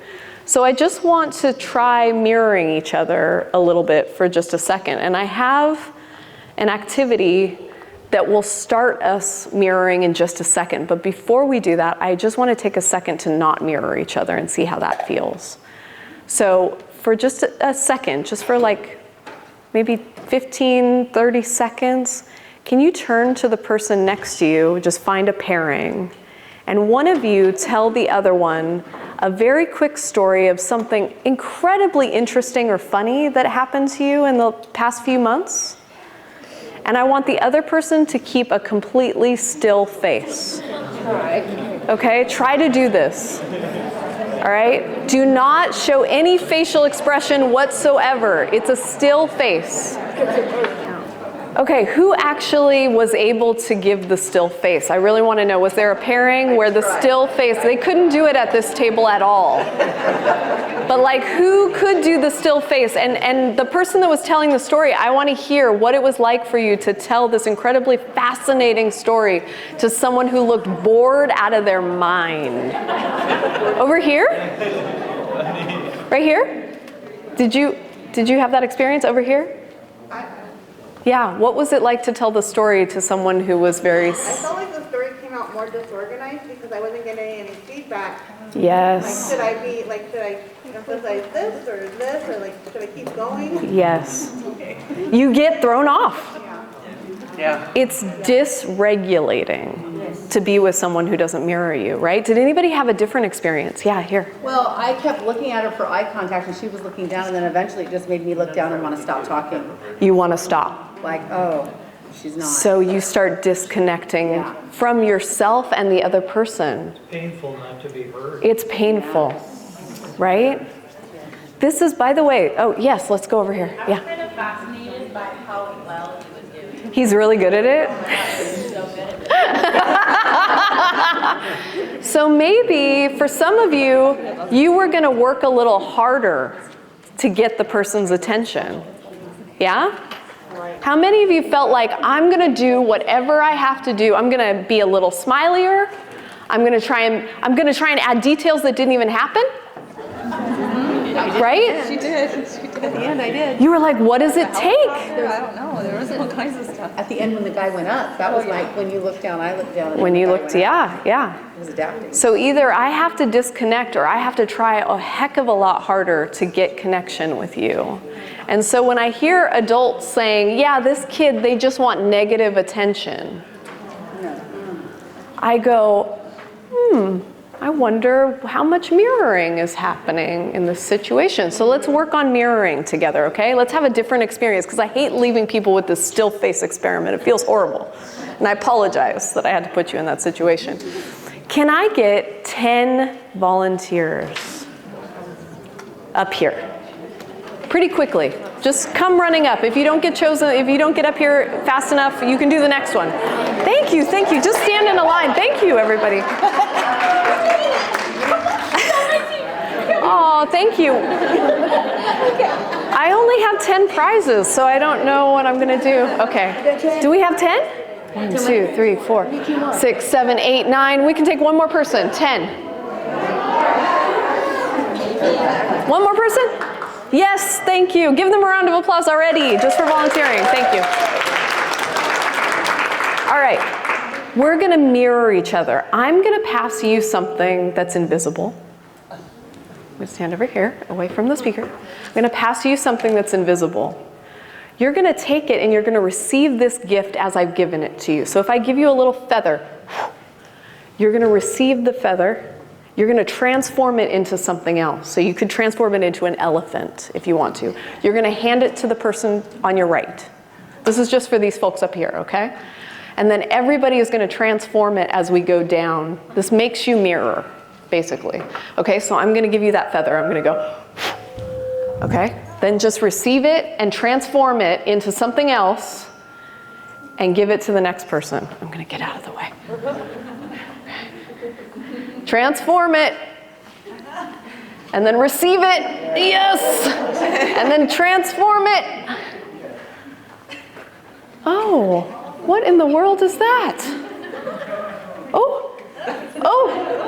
So I just want to try mirroring each other a little bit for just a second. And I have an activity that will start us mirroring in just a second. But before we do that, I just want to take a second to not mirror each other and see how that feels. So for just a second, just for like maybe 15, 30 seconds, can you turn to the person next to you, just find a pairing, and one of you tell the other one a very quick story of something incredibly interesting or funny that happened to you in the past few months. And I want the other person to keep a completely still face. Okay, try to do this. All right, do not show any facial expression whatsoever. It's a still face. Okay, who actually was able to give the still face? I really want to know, was there a pairing where the still face, they couldn't do it at this table at all. But like, who could do the still face? And the person that was telling the story, I want to hear what it was like for you to tell this incredibly fascinating story to someone who looked bored out of their mind. Over here? Right here? Did you have that experience over here? Yeah, what was it like to tell the story to someone who was very... I felt like the story came out more disorganized because I wasn't getting any feedback Yes. Should I be, should I emphasize this, or should I keep going? Yes. You get thrown off. Yeah. It's dysregulating to be with someone who doesn't mirror you, right? Did anybody have a different experience? Yeah, here. Well, I kept looking at her for eye contact and she was looking down, and then eventually it just made me look down and want to stop talking. You want to stop. Like, oh, she's not. So you start disconnecting from yourself and the other person. Painful not to be heard. It's painful, right? This is, by the way, oh yes, let's go over here. I'm kind of fascinated by how well he was doing. He's really good at it. He's so good at it. So maybe for some of you, you were going to work a little harder to get the person's attention. Yeah? How many of you felt like, I'm going to do whatever I have to do. I'm going to be a little smilier. I'm going to try and add details that didn't even happen. Right? She did. At the end, I did. You were like, what does it take? I don't know. There was all kinds of stuff. At the end, when the guy went up, that was like, when you looked down, I looked down. And When then you the guy looked, went up. yeah. He was adapting. So either I have to disconnect or I have to try a heck of a lot harder to get connection with you. And so when I hear adults saying, yeah, this kid, they just want negative attention, I go, I wonder how much mirroring is happening in this situation. So let's work on mirroring together, okay? Let's have a different experience, because I hate leaving people with this still face experiment. It feels horrible. And I apologize that I had to put you in that situation. Can I get 10 volunteers up here? Pretty quickly. Just come running up. If you don't get chosen, if you don't get up here fast enough, you can do the next one. Thank you, thank you. Just stand in a line. Thank you, everybody. Oh, thank you. I only have 10 prizes, so I don't know what I'm going to do. Okay. Do we have 10? 1, 2, 3, 4, 6, 7, 8, 9. We can take one more person. 10. One more person? Yes, thank you. Give them a round of applause already, just for volunteering. Thank you. All right. We're going to mirror each other. I'm going to pass you something that's invisible. I'm going to stand over here, away from the speaker. I'm going to pass you something that's invisible. You're going to take it and you're going to receive this gift as I've given it to you. So if I give you a little feather, you're going to receive the feather. You're going to transform it into something else. So you could transform it into an elephant if you want to. You're going to hand it to the person on your right. This is just for these folks up here, okay? And then everybody is going to transform it as we go down. This makes you mirror, basically. Okay, so I'm going to give you that feather. I'm going to go, okay? Then just receive it and transform it into something else and give it to the next person. I'm going to get out of the way. Transform it, and then receive it, yes, and then transform it. Oh, what in the world is that? Oh,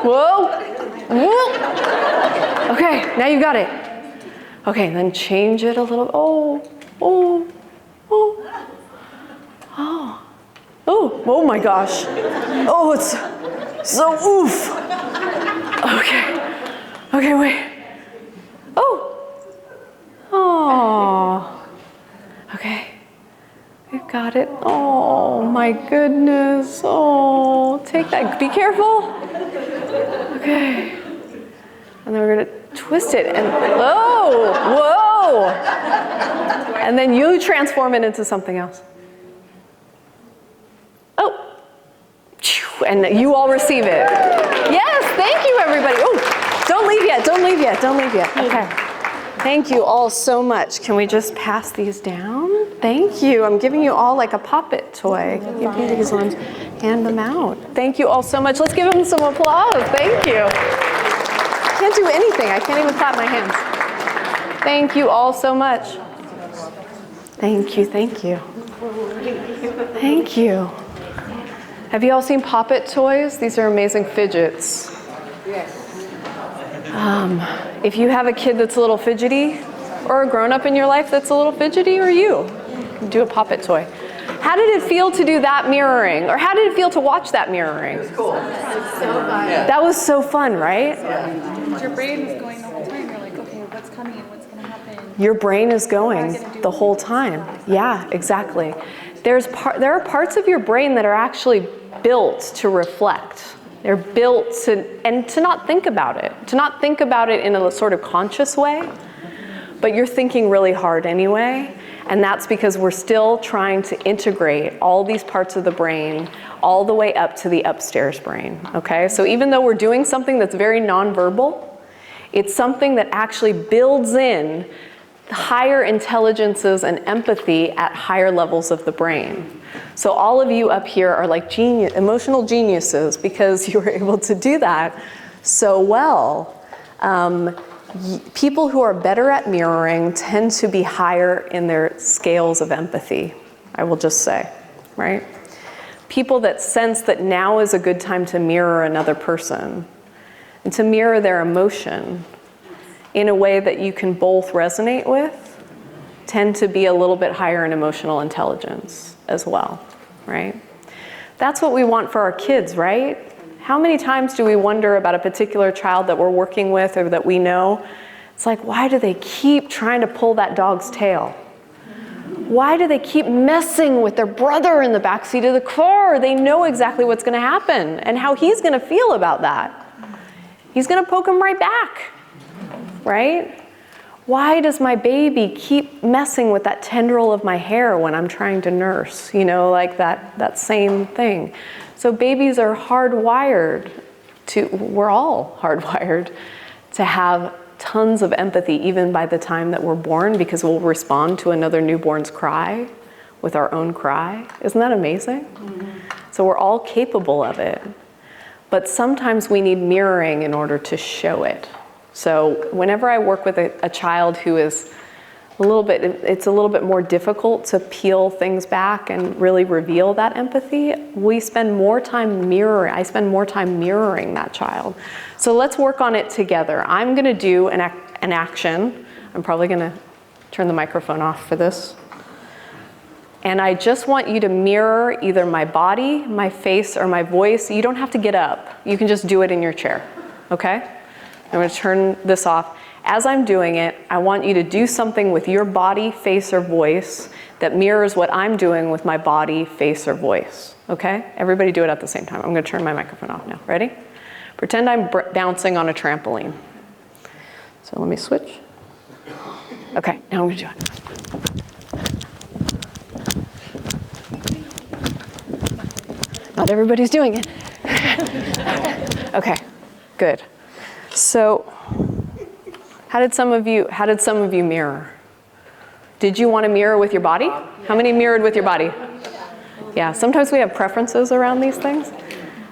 whoa. Okay, now you got it. Okay, then change it a little, oh my gosh. Oh, it's so oof. Okay, wait. Oh. Okay. We've got it. Oh my goodness. Oh, take that. Be careful. Okay. And then we're gonna twist it and whoa. And then you transform it into something else. Oh. And you all receive it. Yes, thank you, everybody. Oh, don't leave yet. Okay. Thank you all so much. Can we just pass these down? Thank you. I'm giving you all like a Pop-It toy. Give me these ones. Hand them out. Thank you all so much. Let's give them some applause. Thank you. Can't do anything. I can't even clap my hands. Thank you all so much. Thank you. Thank you. Have you all seen Pop-It toys? These are amazing fidgets. Yes. If you have a kid that's a little fidgety, or a grown-up in your life that's a little fidgety, or you do a Pop-It toy. How did it feel to do that mirroring? Or how did it feel to watch that mirroring? So fun. That was so fun, right? Your brain is going the whole time. You're like, okay, what's coming? What's going to happen? Your brain is going the whole time. Yeah, exactly. There are parts of your brain that are actually built to reflect. They're built to not think about it. To not think about it in a sort of conscious way, but you're thinking really hard anyway. And that's because we're still trying to integrate all these parts of the brain all the way up to the upstairs brain, okay? So even though we're doing something that's very nonverbal, it's something that actually builds in higher intelligences and empathy at higher levels of the brain. So all of you up here are like emotional geniuses because you were able to do that so well. People who are better at mirroring tend to be higher in their scales of empathy, I will just say, right? People that sense that now is a good time to mirror another person and to mirror their emotion in a way that you can both resonate with tend to be a little bit higher in emotional intelligence as well, right? That's what we want for our kids, right? How many times do we wonder about a particular child that we're working with or that we know? It's like, why do they keep trying to pull that dog's tail? Why do they keep messing with their brother in the backseat of the car? They know exactly what's going to happen and how he's going to feel about that. He's going to poke him right back, right? Why does my baby keep messing with that tendril of my hair when I'm trying to nurse? You know, like that same thing. So babies are hardwired we're all hardwired to have tons of empathy even by the time that we're born because we'll respond to another newborn's cry with our own cry. Isn't that amazing? Mm-hmm. So we're all capable of it. But sometimes we need mirroring in order to show it. So whenever I work with a child who is it's a little bit more difficult to peel things back and really reveal that empathy, I spend more time mirroring that child. So let's work on it together. I'm gonna do an action. I'm probably gonna turn the microphone off for this. And I just want you to mirror either my body, my face, or my voice. You don't have to get up. You can just do it in your chair, okay? I'm gonna turn this off. As I'm doing it, I want you to do something with your body, face, or voice that mirrors what I'm doing with my body, face, or voice, okay? Everybody do it at the same time. I'm gonna turn my microphone off now. Ready? Pretend I'm bouncing on a trampoline. So let me switch. Okay, now I'm gonna do it. Not everybody's doing it. Okay, good. So, how did some of you mirror? Did you want to mirror with your body? How many mirrored with your body? Yeah, sometimes we have preferences around these things.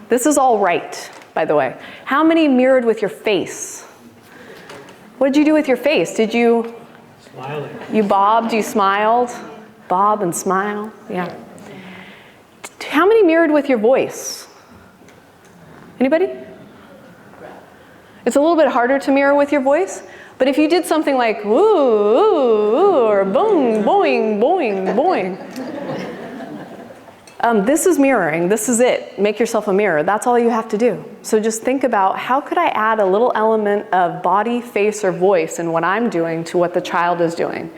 This is all right, by the way. How many mirrored with your face? What did you do with your face? Did you? Smiling. You bobbed, you smiled? Bob and smile, yeah. How many mirrored with your voice? Anybody? It's a little bit harder to mirror with your voice, but if you did something like woo, ooh, ooh, or boing, boing, boing, boing. This is mirroring, this is it. Make yourself a mirror, that's all you have to do. So just think about how could I add a little element of body, face, or voice in what I'm doing to what the child is doing.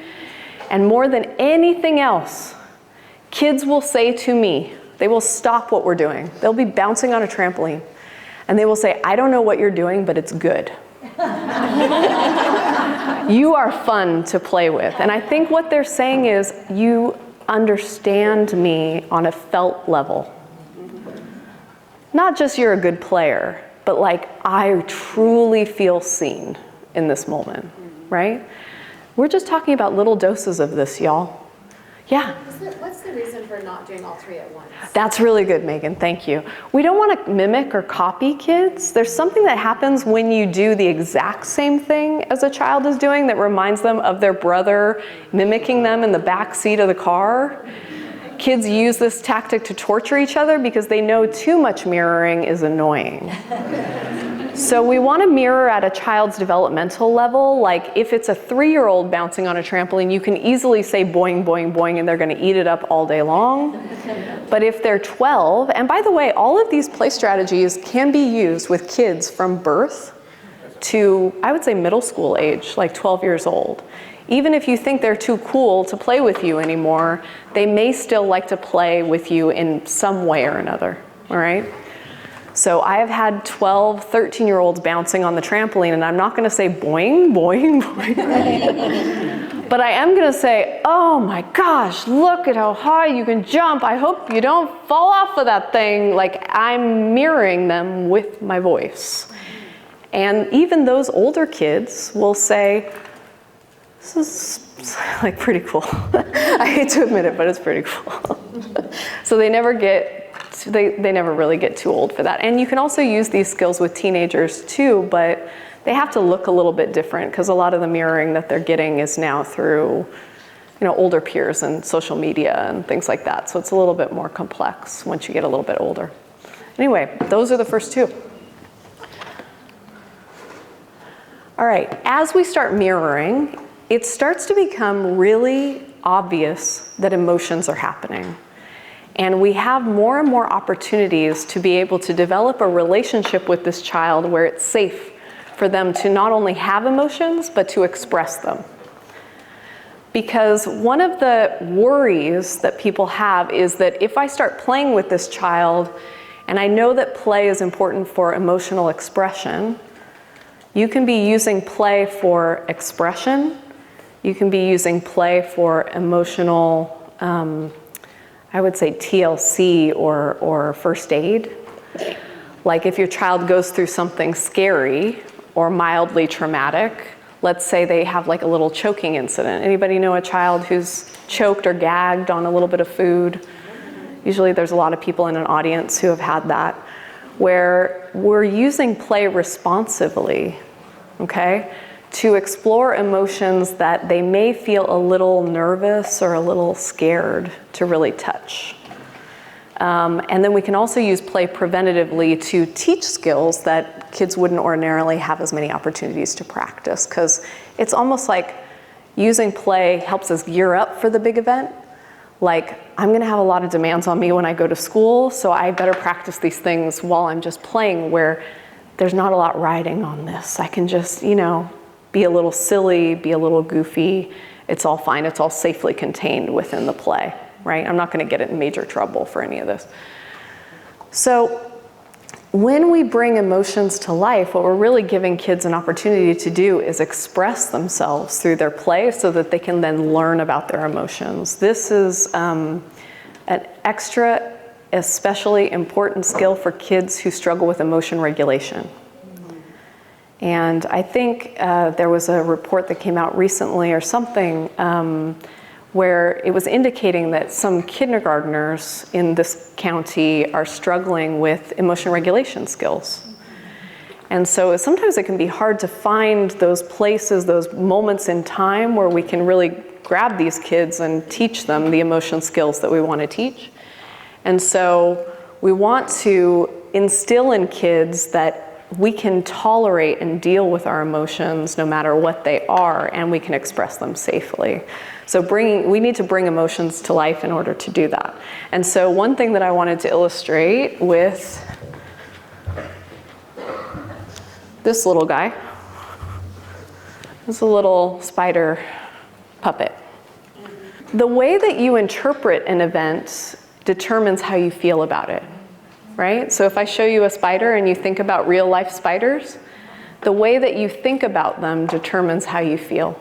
And more than anything else, kids will say to me, they will stop what we're doing. They'll be bouncing on a trampoline. And they will say, I don't know what you're doing, but it's good. You are fun to play with. And I think what they're saying is, you understand me on a felt level. Not just you're a good player, but like I truly feel seen in this moment, right? We're just talking about little doses of this, y'all. Yeah? What's the reason for not doing all three at once? That's really good, Megan, thank you. We don't want to mimic or copy kids. There's something that happens when you do the exact same thing as a child is doing that reminds them of their brother mimicking them in the back seat of the car. Kids use this tactic to torture each other because they know too much mirroring is annoying. So we want to mirror at a child's developmental level. Like if it's a 3-year-old bouncing on a trampoline, you can easily say boing, boing, boing, and they're going to eat it up all day long. But if they're 12, and by the way, all of these play strategies can be used with kids from birth to, I would say, middle school age, like 12 years old. Even if you think they're too cool to play with you anymore, they may still like to play with you in some way or another, all right? So I have had 12, 13-year-olds bouncing on the trampoline, and I'm not going to say boing, boing, boing. But I am going to say, oh my gosh, look at how high you can jump. I hope you don't fall off of that thing. Like I'm mirroring them with my voice. And even those older kids will say, this is like pretty cool. I hate to admit it, but it's pretty cool. So they never really get too old for that. And you can also use these skills with teenagers too, but they have to look a little bit different because a lot of the mirroring that they're getting is now through, older peers and social media and things like that. So it's a little bit more complex once you get a little bit older. Anyway, those are the first two. All right, as we start mirroring, it starts to become really obvious that emotions are happening. And we have more and more opportunities to be able to develop a relationship with this child where it's safe for them to not only have emotions, but to express them. Because one of the worries that people have is that if I start playing with this child, and I know that play is important for emotional expression, you can be using play for expression. You can be using play for emotional, I would say TLC or first aid. Like if your child goes through something scary or mildly traumatic, let's say they have like a little choking incident. Anybody know a child who's choked or gagged on a little bit of food? Usually there's a lot of people in an audience who have had that, where we're using play responsively, okay, to explore emotions that they may feel a little nervous or a little scared to really touch. And then we can also use play preventatively to teach skills that kids wouldn't ordinarily have as many opportunities to practice, because it's almost like using play helps us gear up for the big event. Like, I'm going to have a lot of demands on me when I go to school, so I better practice these things while I'm just playing, where there's not a lot riding on this. I can just, be a little silly, be a little goofy. It's all fine. It's all safely contained within the play, right? I'm not going to get in major trouble for any of this. So when we bring emotions to life, what we're really giving kids an opportunity to do is express themselves through their play so that they can then learn about their emotions. This is an extra, especially important skill for kids who struggle with emotion regulation. And I think there was a report that came out recently or something where it was indicating that some kindergartners in this county are struggling with emotion regulation skills. And so sometimes it can be hard to find those places, those moments in time where we can really grab these kids and teach them the emotion skills that we want to teach. And so we want to instill in kids that we can tolerate and deal with our emotions no matter what they are, and we can express them safely. So we need to bring emotions to life in order to do that. And so one thing that I wanted to illustrate with this little guy is a little spider puppet. The way that you interpret an event determines how you feel about it. Right? So if I show you a spider and you think about real life spiders, the way that you think about them determines how you feel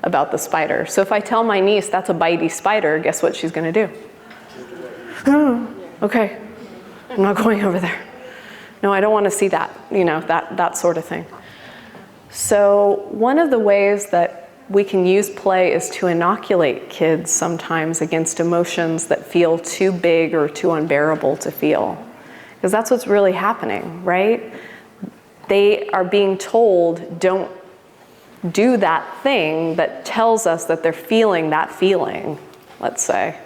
about the spider. So if I tell my niece that's a bitey spider, guess what she's going to do? Okay, I'm not going over there. No, I don't want to see that, that sort of thing. So one of the ways that we can use play is to inoculate kids sometimes against emotions that feel too big or too unbearable to feel. Because that's what's really happening, right? They are being told, don't do that thing that tells us that they're feeling that feeling, let's say.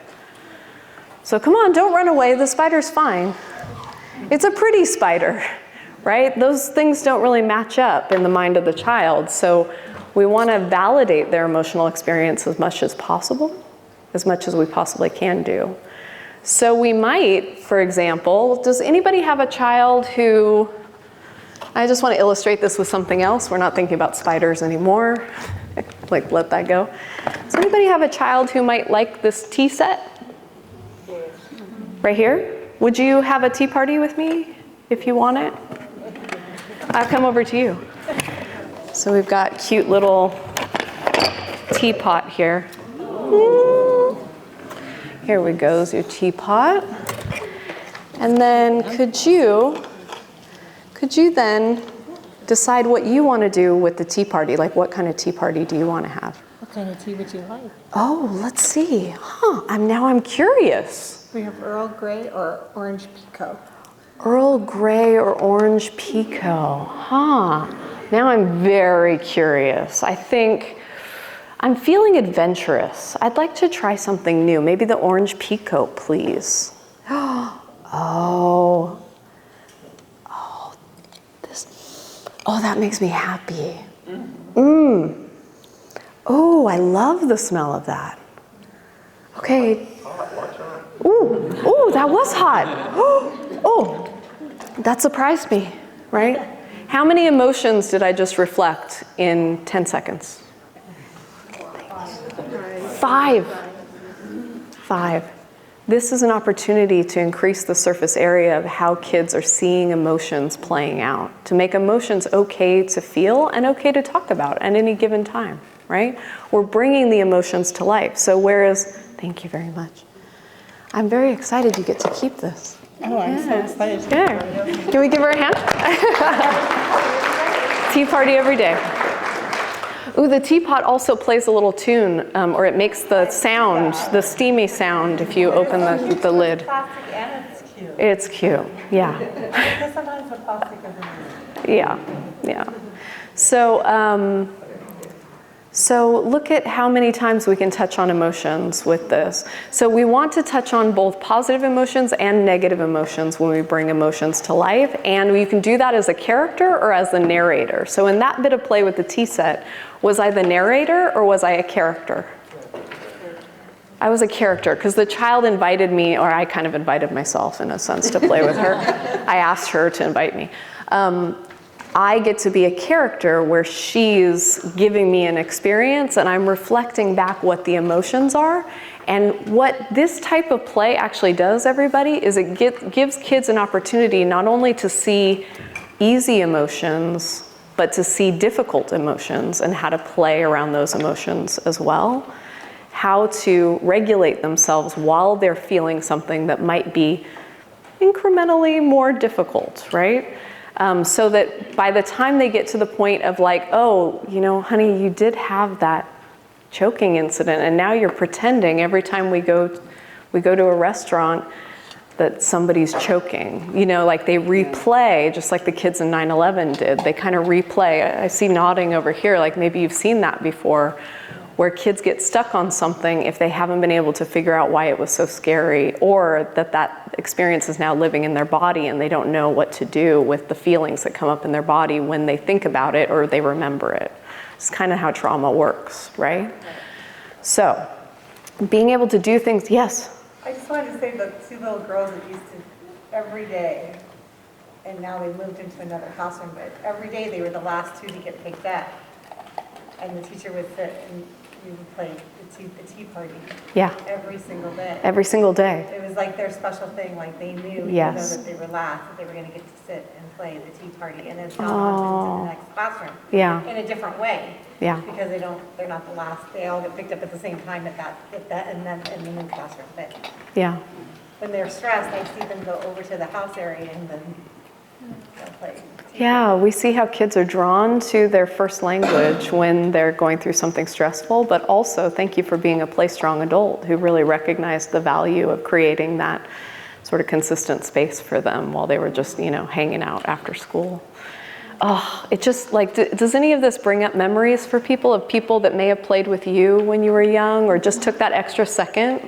So come on, don't run away, the spider's fine. It's a pretty spider, right? Those things don't really match up in the mind of the child. So we want to validate their emotional experience as much as possible, as much as we possibly can do. So we might, for example, does anybody have a child who, I just want to illustrate this with something else. We're not thinking about spiders anymore. Like, let that go. Does anybody have a child who might like this tea set? Right here? Would you have a tea party with me if you want it? I'll come over to you. So we've got cute little teapot here. Here we go, is your teapot. And then could you then decide what you want to do with the tea party? Like, what kind of tea party do you want to have? What kind of tea would you like? Oh, let's see. Now I'm curious. We have Earl Grey or Orange Pekoe. Earl Grey or Orange Pekoe. Now I'm very curious. I think I'm feeling adventurous. I'd like to try something new. Maybe the Orange Pekoe, please. That makes me happy. Oh, I love the smell of that. Okay. Ooh, that was hot. Oh, that surprised me, right? How many emotions did I just reflect in 10 seconds? 5. This is an opportunity to increase the surface area of how kids are seeing emotions playing out, to make emotions okay to feel and okay to talk about at any given time, right? We're bringing the emotions to life. So thank you very much. I'm very excited you get to keep this. Oh, I'm so excited. Yeah. Can we give her a hand? Tea party every day. Ooh, the teapot also plays a little tune, or it makes the sound, the steamy sound, if you open the lid. It's plastic and it's cute. It's cute, yeah. Because sometimes the plastic isn't. Yeah. So look at how many times we can touch on emotions with this. So we want to touch on both positive emotions and negative emotions when we bring emotions to life, and you can do that as a character or as the narrator. So in that bit of play with the tea set, was I the narrator or was I a character? I was a character because the child invited me, or I kind of invited myself in a sense to play with her. I asked her to invite me. I get to be a character where she's giving me an experience and I'm reflecting back what the emotions are. And what this type of play actually does, everybody, is it gives kids an opportunity not only to see easy emotions, but to see difficult emotions and how to play around those emotions as well. How to regulate themselves while they're feeling something that might be incrementally more difficult, right? So that by the time they get to the point of like, oh, honey, you did have that choking incident, and now you're pretending every time we go to a restaurant that somebody's choking. Like they replay, just like the kids in 9/11 did. They kind of replay. I see nodding over here, like maybe you've seen that before, where kids get stuck on something if they haven't been able to figure out why it was so scary, or that experience is now living in their body and they don't know what to do with the feelings that come up in their body when they think about it or they remember it. It's kind of how trauma works, right? So, being able to do things, yes? I just wanted to say the 2 little girls that used to every day, and now they moved into another classroom, but every day they were the last 2 to get picked up. And the teacher would sit and we would play the tea party. Yeah. Every single day. Every single day. It was like their special thing, like they knew, Yes. that they were last, that they were going to get to sit and play the tea party, and it's gone on to the next classroom. Yeah. In a different way. Yeah. Because they're not the last. They all get picked up at the same time at that, and then in the new classroom. But Yeah. when they're stressed, I see them go over to the house area and then they'll play. Yeah, we see how kids are drawn to their first language when they're going through something stressful, but also thank you for being a PlayStrong adult who really recognized the value of creating that sort of consistent space for them while they were just, hanging out after school. Oh, it just like, does any of this bring up memories for people of people that may have played with you when you were young or just took that extra second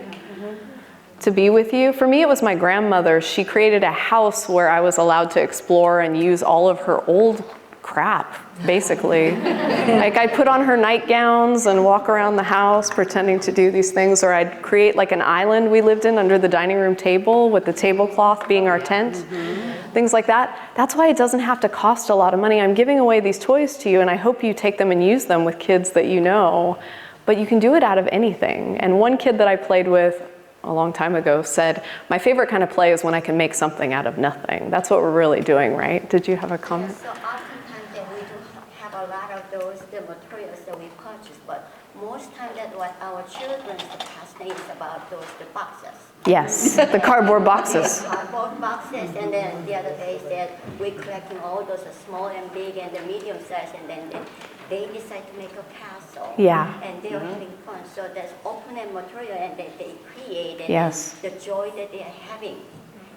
to be with you. For me, it was my grandmother. She created a house where I was allowed to explore and use all of her old crap, basically. Like I'd put on her nightgowns and walk around the house pretending to do these things, or I'd create like an island we lived in under the dining room table with the tablecloth being our tent, things like that. That's why it doesn't have to cost a lot of money. I'm giving away these toys to you, and I hope you take them and use them with kids that you know, but you can do it out of anything. And one kid that I played with a long time ago said, my favorite kind of play is when I can make something out of nothing. That's what we're really doing, right? Did you have a comment? So oftentimes that we do have a lot of those the materials that we purchase, but most time that what our children's passion is about the boxes. Yes, the cardboard boxes. Cardboard boxes, and then the other day said we're collecting all those small and big and the medium size, and then they decide to make a castle. Yeah. And they're having fun. So that's open-end material, and they create and Yes. the joy that they are having.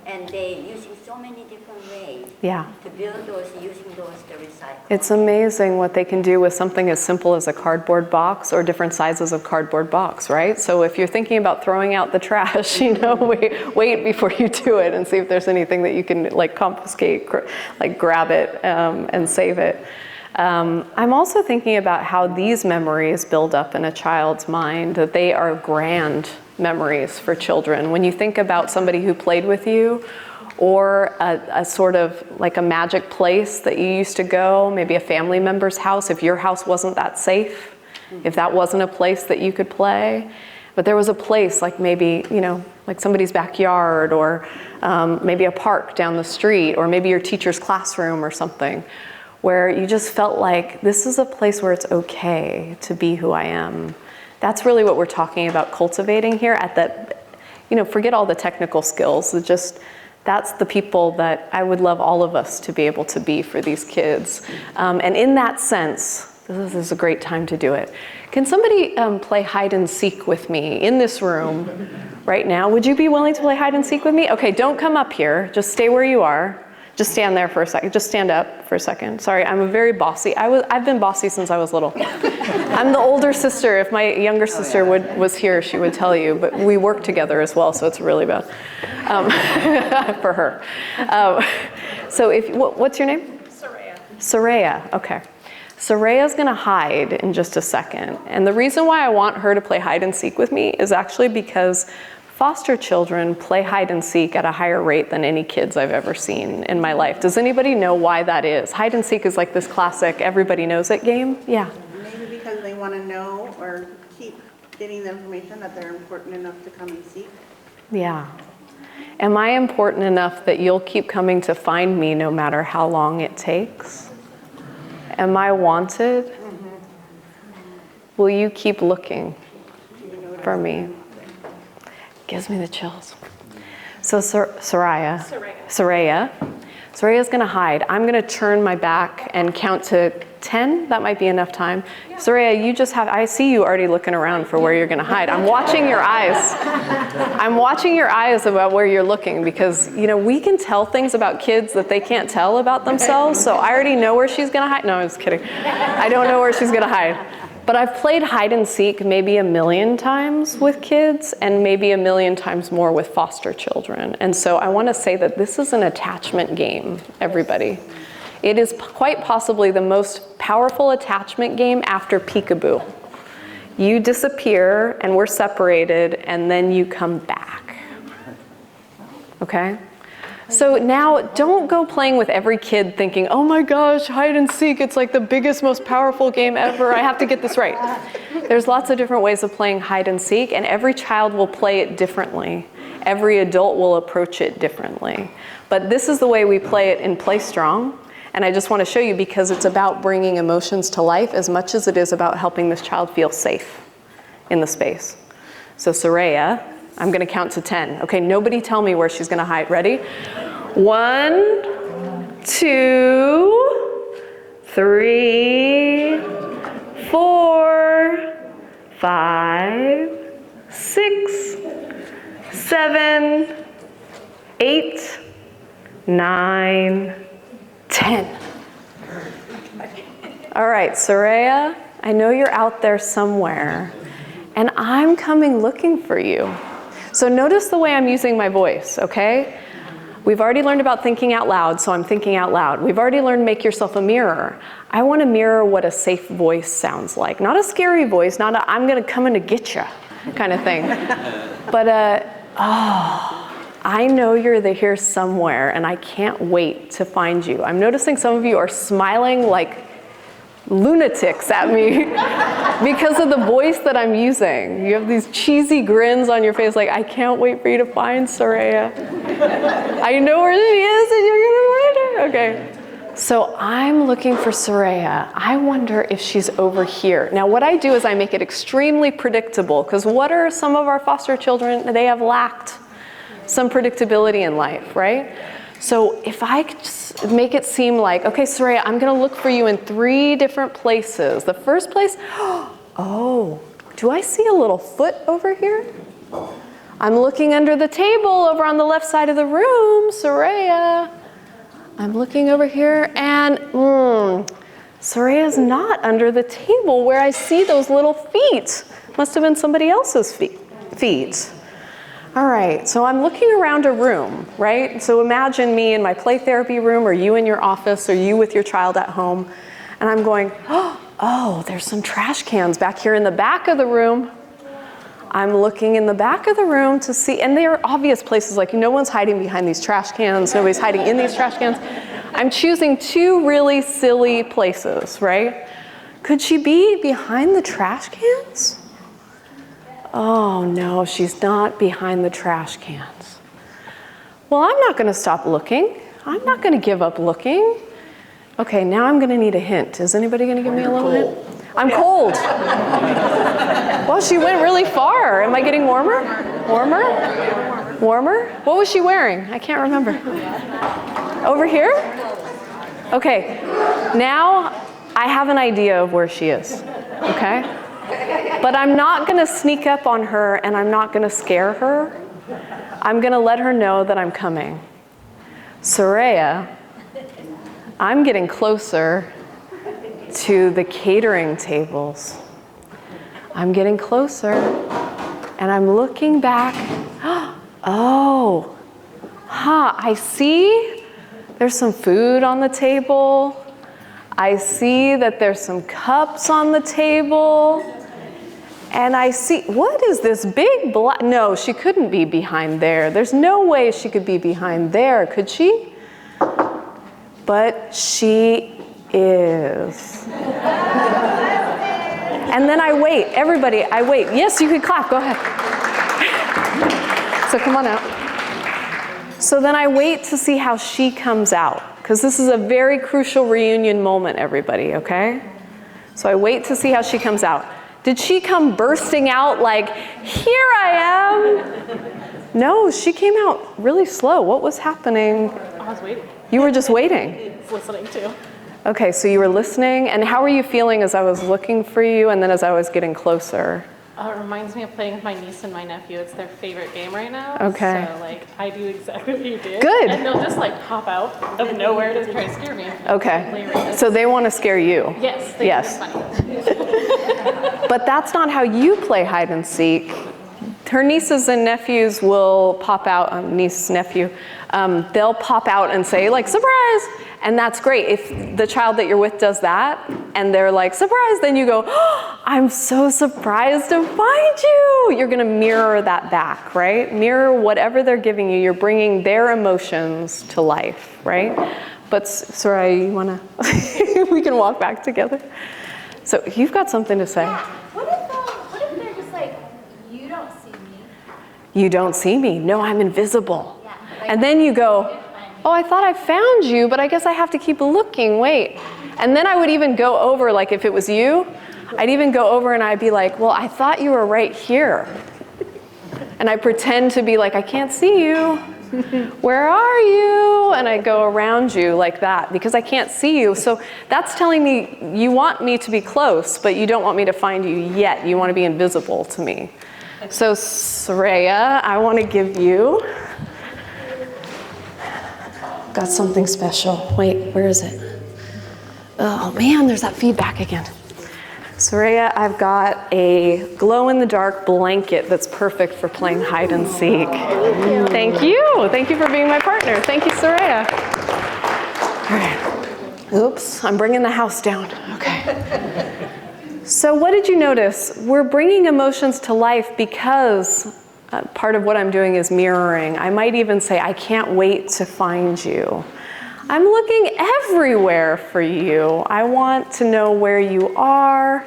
And they're using so many different ways to build those, using those to recycle. It's amazing what they can do with something as simple as a cardboard box or different sizes of cardboard box, right? So if you're thinking about throwing out the trash, wait before you do it and see if there's anything that you can like confiscate, like grab it and save it. I'm also thinking about how these memories build up in a child's mind, that they are grand memories for children. When you think about somebody who played with you, or a sort of like a magic place that you used to go, maybe a family member's house, if your house wasn't that safe, if that wasn't a place that you could play, but there was a place like maybe, like somebody's backyard, or maybe a park down the street, or maybe your teacher's classroom or something, where you just felt like this is a place where it's okay to be who I am. That's really what we're talking about cultivating here at that, forget all the technical skills. That's the people that I would love all of us to be able to be for these kids. And in that sense, this is a great time to do it. Can somebody play hide and seek with me in this room right now? Would you be willing to play hide and seek with me? Okay, don't come up here. Just stay where you are. Just stand there for a second. Just stand up for a second. Sorry, I'm a very bossy. I've been bossy since I was little. I'm the older sister. If my younger sister was here, she would tell you. But we work together as well, so it's really bad for her. So what's your name? Soraya. Soraya. Okay. Soraya's gonna hide in just a second. And the reason why I want her to play hide and seek with me is actually because foster children play hide and seek at a higher rate than any kids I've ever seen in my life. Does anybody know why that is? Hide and seek is like this classic everybody knows it game. Yeah. Maybe because they want to know or keep getting the information that they're important enough to come and seek. Yeah. Am I important enough that you'll keep coming to find me no matter how long it takes? Am I wanted? Will you keep looking for me? Gives me the chills. So Soraya's gonna hide. I'm gonna turn my back and count to 10. That might be enough time. Yeah. Soraya, I see you already looking around for where you're gonna hide. I'm watching your eyes. I'm watching your eyes about where you're looking, because we can tell things about kids that they can't tell about themselves. So I already know where she's gonna hide. No, I'm just kidding. I don't know where she's gonna hide. But I've played hide and seek maybe 1,000,000 times with kids, and maybe 1,000,000 times more with foster children. And so I want to say that this is an attachment game, everybody. It is quite possibly the most powerful attachment game after peekaboo. You disappear and we're separated, and then you come back. Okay? So now don't go playing with every kid thinking, oh my gosh, hide and seek, it's like the biggest, most powerful game ever. I have to get this right. There's lots of different ways of playing hide and seek, and every child will play it differently. Every adult will approach it differently. But this is the way we play it in PlayStrong. And I just want to show you, because it's about bringing emotions to life as much as it is about helping this child feel safe in the space. So Soraya, I'm going to count to 10. Okay, nobody tell me where she's going to hide. Ready? 1, 2, 3, 4, 5, 6, 7, 8, 9, 10. All right, Soraya, I know you're out there somewhere, and I'm coming looking for you. So notice the way I'm using my voice, okay? We've already learned about thinking out loud, so I'm thinking out loud. We've already learned make yourself a mirror. I want to mirror what a safe voice sounds like. Not a scary voice, not a I'm going to come in to get you kind of thing. But I know you're here somewhere, and I can't wait to find you. I'm noticing some of you are smiling like lunatics at me because of the voice that I'm using. You have these cheesy grins on your face like, I can't wait for you to find Soraya. I know where she is and you're gonna find her. Okay. So I'm looking for Soraya. I wonder if she's over here. Now what I do is I make it extremely predictable, because what are some of our foster children? They have lacked some predictability in life, right? So if I could just make it seem like, okay, Soraya, I'm gonna look for you in 3 different places. The first place, oh, do I see a little foot over here? I'm looking under the table over on the left side of the room, Soraya. I'm looking over here and, Soraya's not under the table where I see those little feet. Must have been somebody else's feet. All right, so I'm looking around a room, right? So imagine me in my play therapy room, or you in your office, or you with your child at home. And I'm going, oh, there's some trash cans back here in the back of the room. I'm looking in the back of the room to see, and there are obvious places, like no one's hiding behind these trash cans, nobody's hiding in these trash cans. I'm choosing 2 really silly places, right? Could she be behind the trash cans? Oh no, she's not behind the trash cans. Well, I'm not gonna stop looking. I'm not gonna give up looking. Okay, now I'm gonna need a hint. Is anybody gonna give me a little hint? I'm cold. Well, she went really far. Am I getting warmer? Warmer? Warmer? What was she wearing? I can't remember. Over here? Okay, now I have an idea of where she is, okay? But I'm not gonna sneak up on her and I'm not gonna scare her. I'm gonna let her know that I'm coming. Soraya, I'm getting closer to the catering tables. I'm getting closer and I'm looking back. Oh, I see there's some food on the table. I see that there's some cups on the table. And I see, what is this big black? No, she couldn't be behind there. There's no way she could be behind there, could she? But she is. And then I wait, everybody, I wait. Yes, you can clap, go ahead. So come on out. So then I wait to see how she comes out, because this is a very crucial reunion moment, everybody, okay? So I wait to see how she comes out. Did she come bursting out like, here I am? No, she came out really slow. What was happening? I was waiting. You were just waiting. Listening too. Okay, so you were listening, and how were you feeling as I was looking for you and then as I was getting closer? It reminds me of playing with my niece and my nephew. It's their favorite game right now. Okay. So like, I do exactly what you did. Good. And they'll just like pop out of nowhere to try to scare me. Okay, so they want to scare you. Yes. They Yes. think it's funny. But that's not how you play hide and seek. Her nieces and nephews will pop out, niece, nephew, they'll pop out and say like, surprise! And that's great. If the child that you're with does that and they're like, surprise, then you go, oh, I'm so surprised to find you. You're gonna mirror that back, right? Mirror whatever they're giving you. You're bringing their emotions to life, right? But sorry, you wanna, we can walk back together. So you've got something to say. Yeah. What if they're just like, you don't see me? You don't see me. No, I'm invisible. Yeah. Like, And then you go, oh, I thought I found you, but I guess I have to keep looking, wait. And then I would even go over, like if it was you, I'd even go over and I'd be like, well, I thought you were right here. And I pretend to be like, I can't see you. Where are you? And I go around you like that because I can't see you. So that's telling me you want me to be close, but you don't want me to find you yet. You want to be invisible to me. So Soraya, I want to give you, got something special. Wait, where is it? Oh man, there's that feedback again. Soraya, I've got a glow-in-the-dark blanket that's perfect for playing hide and seek. Thank you. Thank you for being my partner. Thank you, Soraya. All right. Oops, I'm bringing the house down. Okay. So what did you notice? We're bringing emotions to life because part of what I'm doing is mirroring. I might even say, I can't wait to find you. I'm looking everywhere for you. I want to know where you are.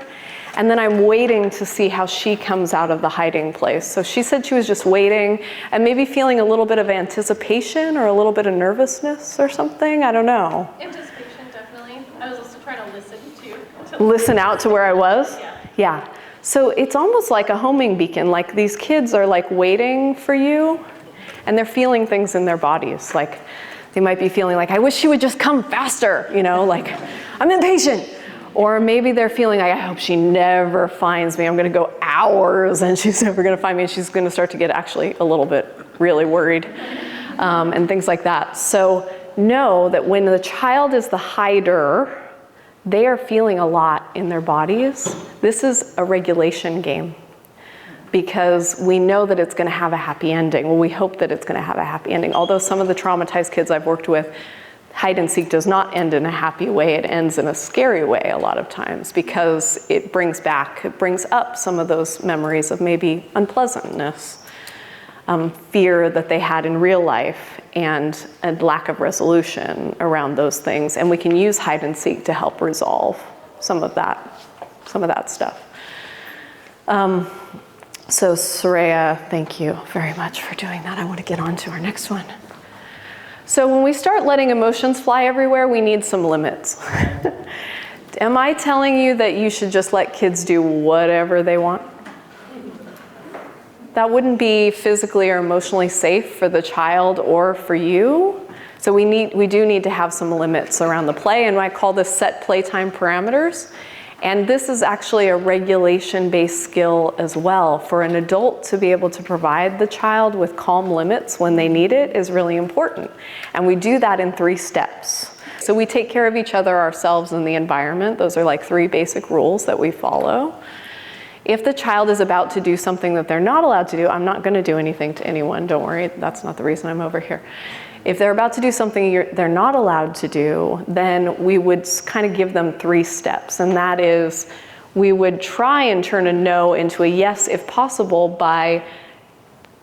And then I'm waiting to see how she comes out of the hiding place. So she said she was just waiting and maybe feeling a little bit of anticipation or a little bit of nervousness or something. I don't know. Anticipation, definitely. I was also trying to listen too. Listen out to where I was? Yeah. So it's almost like a homing beacon. Like these kids are like waiting for you and they're feeling things in their bodies. Like they might be feeling like, I wish she would just come faster, you know, like I'm impatient. Or maybe they're feeling like, I hope she never finds me. I'm gonna go hours and she's never gonna find me. And she's gonna start to get actually a little bit really worried and things like that. So know that when the child is the hider, they are feeling a lot in their bodies. This is a regulation game because we know that it's gonna have a happy ending. Well, we hope that it's gonna have a happy ending. Although some of the traumatized kids I've worked with, hide and seek does not end in a happy way. It ends in a scary way a lot of times because it brings up some of those memories of maybe unpleasantness, fear that they had in real life, and a lack of resolution around those things. And we can use hide and seek to help resolve some of that stuff. So Soraya, thank you very much for doing that. I want to get on to our next one. So when we start letting emotions fly everywhere, we need some limits. Am I telling you that you should just let kids do whatever they want? That wouldn't be physically or emotionally safe for the child or for you. So we do need to have some limits around the play, and I call this set playtime parameters. And this is actually a regulation-based skill as well. For an adult to be able to provide the child with calm limits when they need it is really important. And we do that in 3 steps. So we take care of each other, ourselves, and the environment. Those are like 3 basic rules that we follow. If the child is about to do something that they're not allowed to do, I'm not gonna do anything to anyone, don't worry, that's not the reason I'm over here. If they're about to do something they're not allowed to do, then we would kind of give them 3 steps. And that is, we would try and turn a no into a yes if possible by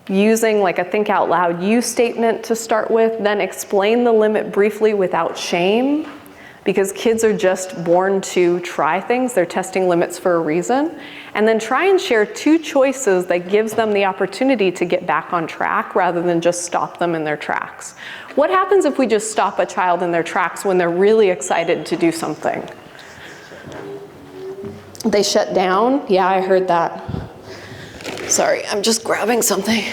using like a think out loud you statement to start with, then explain the limit briefly without shame, because kids are just born to try things. They're testing limits for a reason. And then try and share 2 choices that gives them the opportunity to get back on track rather than just stop them in their tracks. What happens if we just stop a child in their tracks when they're really excited to do something? They shut down? Yeah, I heard that. Sorry, I'm just grabbing something.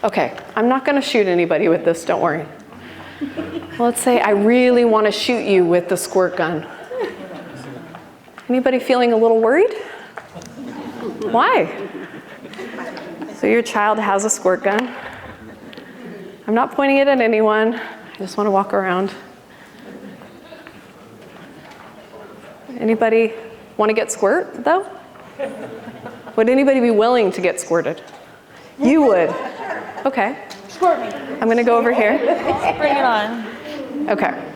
Okay, I'm not gonna shoot anybody with this, don't worry. Let's say I really want to shoot you with the squirt gun. Anybody feeling a little worried? Why? So your child has a squirt gun. I'm not pointing it at anyone. I just want to walk around. Anybody want to get squirt, though? Would anybody be willing to get squirted? You would. Okay. Squirt me. I'm going to go over here. Bring it on. Okay.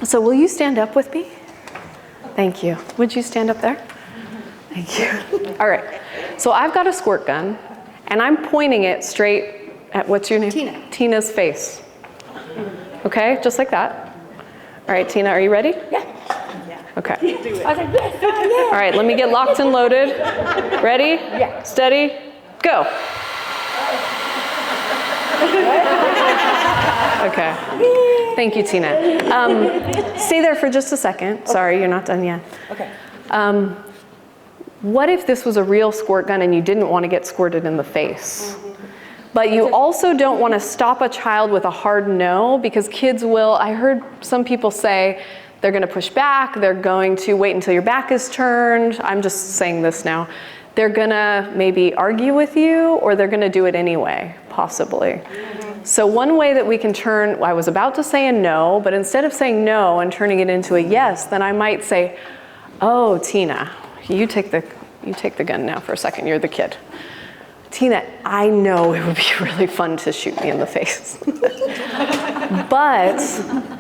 So will you stand up with me? Thank you. Would you stand up there? Thank you. All right. So I've got a squirt gun, and I'm pointing it straight at, what's your name? Tina. Tina's face. Okay, just like that. All right, Tina, are you ready? Yeah. Okay. I was like, yes, yeah. All right, let me get locked and loaded. Ready? Yeah. Steady, go. Okay. Thank you, Tina. Stay there for just a second. Sorry, you're not done yet. Okay. What if this was a real squirt gun and you didn't want to get squirted in the face? But you also don't want to stop a child with a hard no, because kids will, I heard some people say, they're going to push back, they're going to wait until your back is turned. I'm just saying this now. They're going to maybe argue with you, or they're going to do it anyway, possibly. So one way that we can turn, I was about to say a no, but instead of saying no and turning it into a yes, then I might say, oh, Tina, you take the gun now for a second. You're the kid. Tina, I know it would be really fun to shoot me in the face. But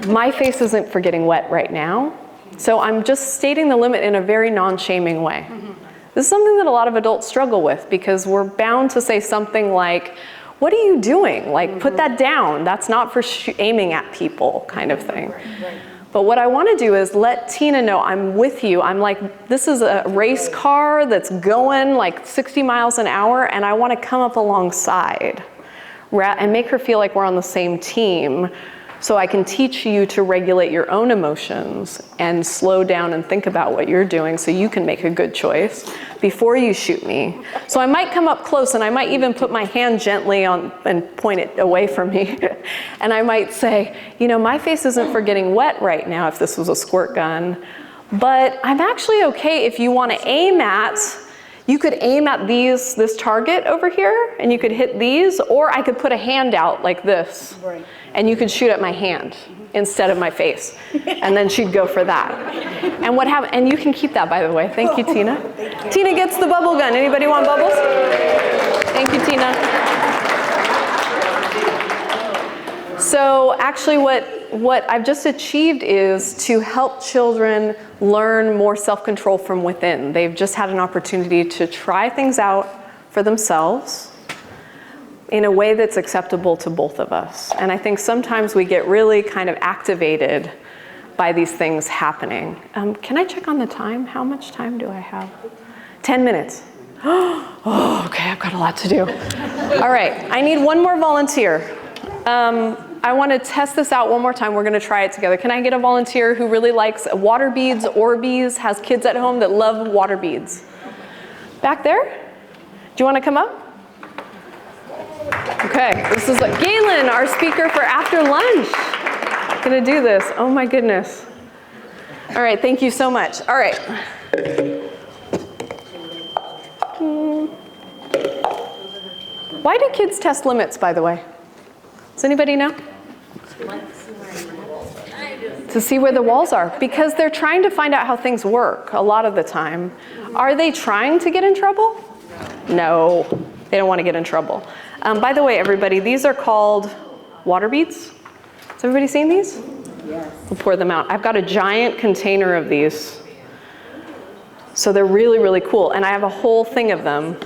my face isn't for getting wet right now. So I'm just stating the limit in a very non-shaming way. This is something that a lot of adults struggle with because we're bound to say something like, what are you doing? Like, put that down. That's not for aiming at people kind of thing. But what I want to do is let Tina know I'm with you. I'm like, this is a race car that's going like 60 miles an hour, and I want to come up alongside and make her feel like we're on the same team, so I can teach you to regulate your own emotions and slow down and think about what you're doing so you can make a good choice before you shoot me. So I might come up close, and I might even put my hand gently on and point it away from me. And I might say, you know, my face isn't for getting wet right now if this was a squirt gun, but I'm actually okay if you want to aim at, you could aim at this target over here, and you could hit these, or I could put a hand out like this. Right. And you could shoot at my hand instead of my face. And then she'd go for that. And what happened, and you can keep that, by the way. Thank you, Tina. Tina gets the bubble gun. Anybody want bubbles? Thank you, Tina. So actually what I've just achieved is to help children learn more self-control from within. They've just had an opportunity to try things out for themselves in a way that's acceptable to both of us. And I think sometimes we get really kind of activated by these things happening. Can I check on the time? How much time do I have? 10 minutes. Oh, okay, I've got a lot to do. All right, I need one more volunteer. I want to test this out one more time. We're going to try it together. Can I get a volunteer who really likes water beads, Orbeez, has kids at home that love water beads? Back there? Do you want to come up? Okay, this is like Galen, our speaker for after lunch. Gonna do this. Oh my goodness. All right, thank you so much. All right. Why do kids test limits, by the way? Does anybody know? To see where the walls are, because they're trying to find out how things work a lot of the time. Are they trying to get in trouble? No, they don't want to get in trouble. By the way, everybody, these are called water beads. Has everybody seen these? Yes. We'll pour them out. I've got a giant container of these. So they're really, really cool. And I have a whole thing of them.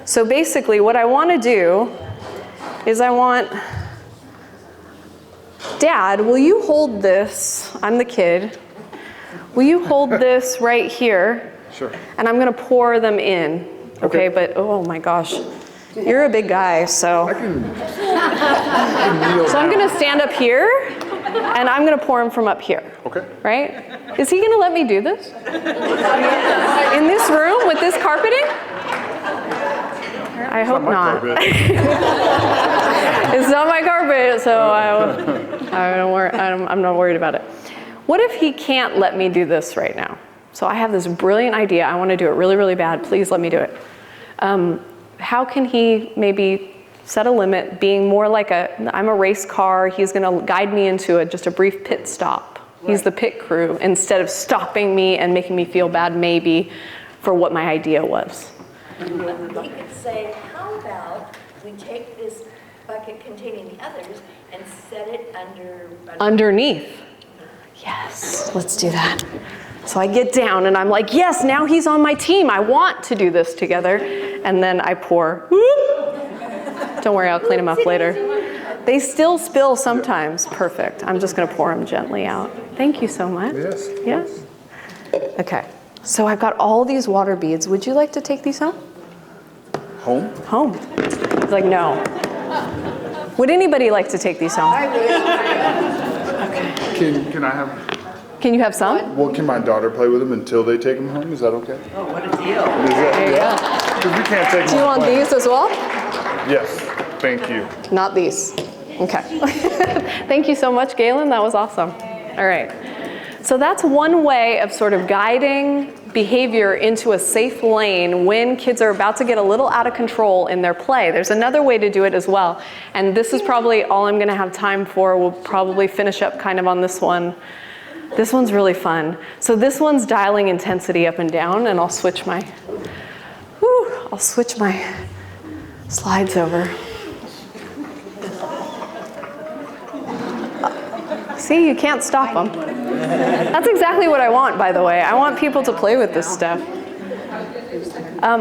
So basically, what I want to do is Dad, will you hold this? I'm the kid. Will you hold this right here? Sure. And I'm going to pour them in. Okay, but oh my gosh. You're a big guy, so. I can I'm gonna stand up here, and I'm gonna pour him from up here. Okay. Right? Is he gonna let me do this? In this room with this carpeting? I hope not. It's not my carpet, so I'm not worried about it. What if he can't let me do this right now? So I have this brilliant idea. I want to do it really, really bad. Please let me do it. How can he maybe set a limit, being more like I'm a race car, he's gonna guide me into just a brief pit stop. Right. He's the pit crew, instead of stopping me and making me feel bad maybe for what my idea was. He could say, how about we take this bucket containing the others and set it underneath. Yes, let's do that. So I get down and I'm like, yes, now he's on my team. I want to do this together. And then I pour. Whoop. Don't worry, I'll clean them up later. They still spill sometimes. Perfect. I'm just going to pour them gently out. Thank you so much. Yes. Yes. Okay. So I've got all these water beads. Would you like to take these home? Home? Home. He's like, no. Would anybody like to take these home? I would. Okay. Can I have? Can you have some? Well, can my daughter play with them until they take them home? Is that okay? Oh, what a deal. There you go. Because we can't take them. Do you want these as well? Yes, thank you. Not these. Okay. Thank you so much, Galen. That was awesome. All right. So that's one way of sort of guiding behavior into a safe lane when kids are about to get a little out of control in their play. There's another way to do it as well. And this is probably all I'm going to have time for. We'll probably finish up kind of on this one This one's really fun. So this one's dialing intensity up and down, and I'll switch my slides over. See, you can't stop them. That's exactly what I want, by the way. I want people to play with this stuff.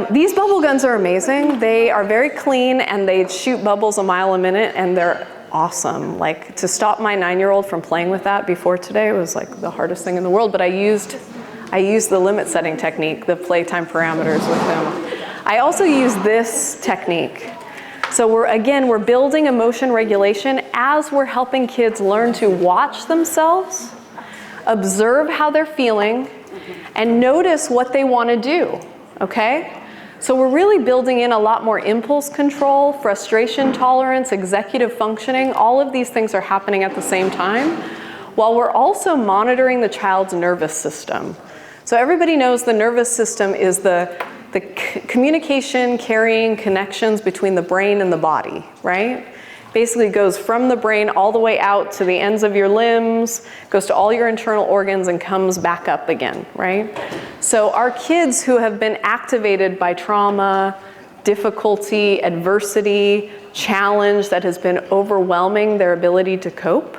These bubble guns are amazing. They are very clean, and they shoot bubbles a mile a minute, and they're awesome. Like, to stop my 9-year-old from playing with that before today was like the hardest thing in the world, but I used the limit setting technique, the playtime parameters with him. I also use this technique. So we're building emotion regulation as we're helping kids learn to watch themselves, observe how they're feeling, and notice what they want to do, okay? So we're really building in a lot more impulse control, frustration tolerance, executive functioning. All of these things are happening at the same time, while we're also monitoring the child's nervous system. So everybody knows the nervous system is the communication, carrying connections between the brain and the body, right? Basically goes from the brain all the way out to the ends of your limbs, goes to all your internal organs, and comes back up again, right? So our kids who have been activated by trauma, difficulty, adversity, challenge that has been overwhelming their ability to cope,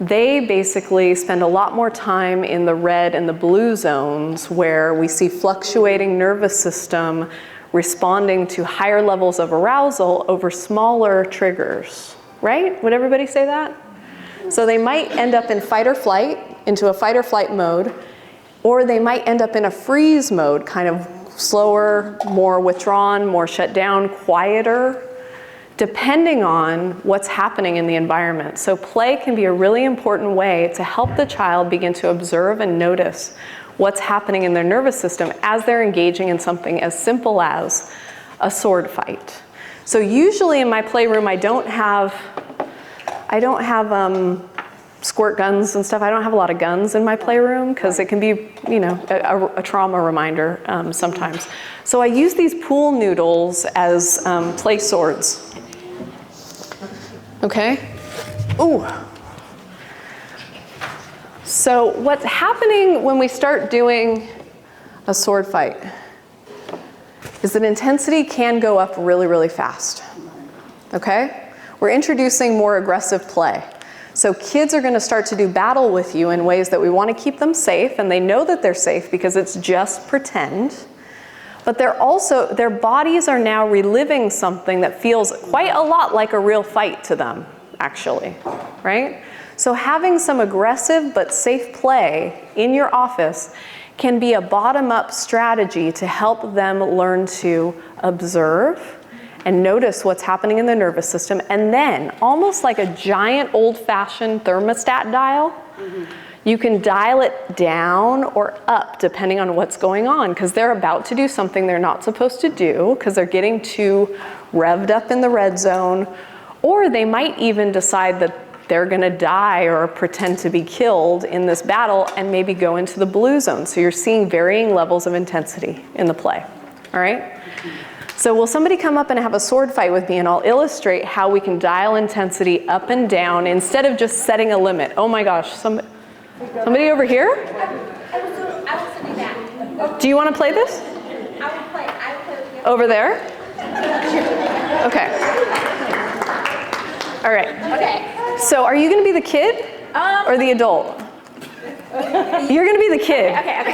they basically spend a lot more time in the red and the blue zones, where we see fluctuating nervous system responding to higher levels of arousal over smaller triggers, right? Would everybody say that? So they might end up in fight or flight, into a fight or flight mode, or they might end up in a freeze mode, kind of slower, more withdrawn, more shut down, quieter, depending on what's happening in the environment. So play can be a really important way to help the child begin to observe and notice what's happening in their nervous system as they're engaging in something as simple as a sword fight. So usually in my playroom, I don't have squirt guns and stuff. I don't have a lot of guns in my playroom because it can be, a trauma reminder sometimes. So I use these pool noodles as play swords. Okay? Ooh. So what's happening when we start doing a sword fight is that intensity can go up really, really fast. Okay? We're introducing more aggressive play. So kids are going to start to do battle with you in ways that we want to keep them safe, and they know that they're safe because it's just pretend. But their bodies are now reliving something that feels quite a lot like a real fight to them, actually, right? So having some aggressive but safe play in your office can be a bottom-up strategy to help them learn to observe and notice what's happening in the nervous system, and then, almost like a giant old-fashioned thermostat dial, you can dial it down or up depending on what's going on, because they're about to do something they're not supposed to do because they're getting too revved up in the red zone, or they might even decide that they're going to die or pretend to be killed in this battle and maybe go into the blue zone. So you're seeing varying levels of intensity in the play, all right? So will somebody come up and have a sword fight with me, and I'll illustrate how we can dial intensity up and down instead of just setting a limit. Oh my gosh, somebody over here? I will do that. Do you want to play this? I will play with you. Over there? Okay. All right. Okay. So are you going to be the kid or the adult? You're going to be the kid. Okay.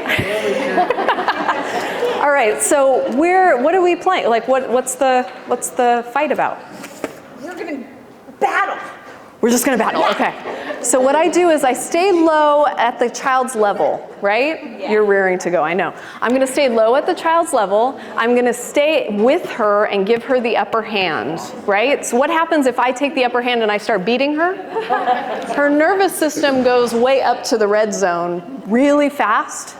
All right. So what are we playing? Like what's the fight about? We're gonna battle. We're just going to battle. Okay. So what I do is I stay low at the child's level, right? Yeah. You're rearing to go, I know. I'm going to stay low at the child's level. I'm going to stay with her and give her the upper hand, right? So what happens if I take the upper hand and I start beating her? Her nervous system goes way up to the red zone really fast.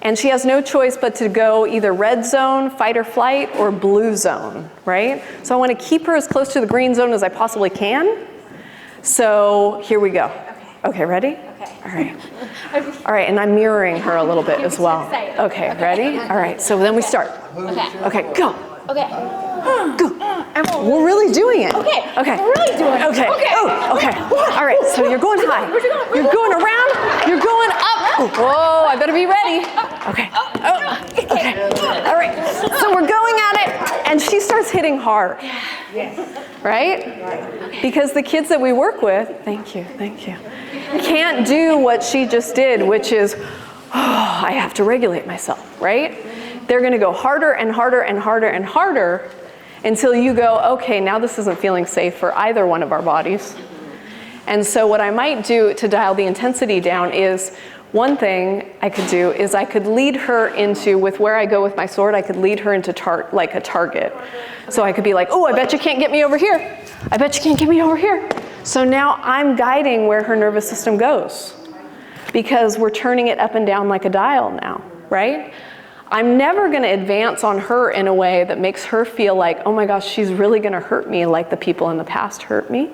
And she has no choice but to go either red zone, fight or flight, or blue zone, right? So I want to keep her as close to the green zone as I possibly can. So here we go. Okay, ready? Okay. All right. All right, and I'm mirroring her a little bit as well. Okay, ready? All right, so then we start. Okay, go. Okay. Go. We're really doing it. Okay. We're really doing it. Okay. Okay. Oh, okay. All right, so you're going high. You're going around. You're going Whoa, I better be ready. Okay. Oh, okay. All right. So we're going at it, and she starts hitting hard. Right? Because the kids that we work with, thank you, can't do what she just did, which is, I have to regulate myself, right? They're going to go harder and harder and harder and harder until you go, okay, now this isn't feeling safe for either one of our bodies. And so what I might do to dial the intensity down is, one thing I could do is I could lead her into, with where I go with my sword, I could lead her into like a target. So I could be like, oh, I bet you can't get me over here. I bet you can't get me over here. So now I'm guiding where her nervous system goes, because we're turning it up and down like a dial now, right? I'm never going to advance on her in a way that makes her feel like, oh my gosh, she's really going to hurt me like the people in the past hurt me,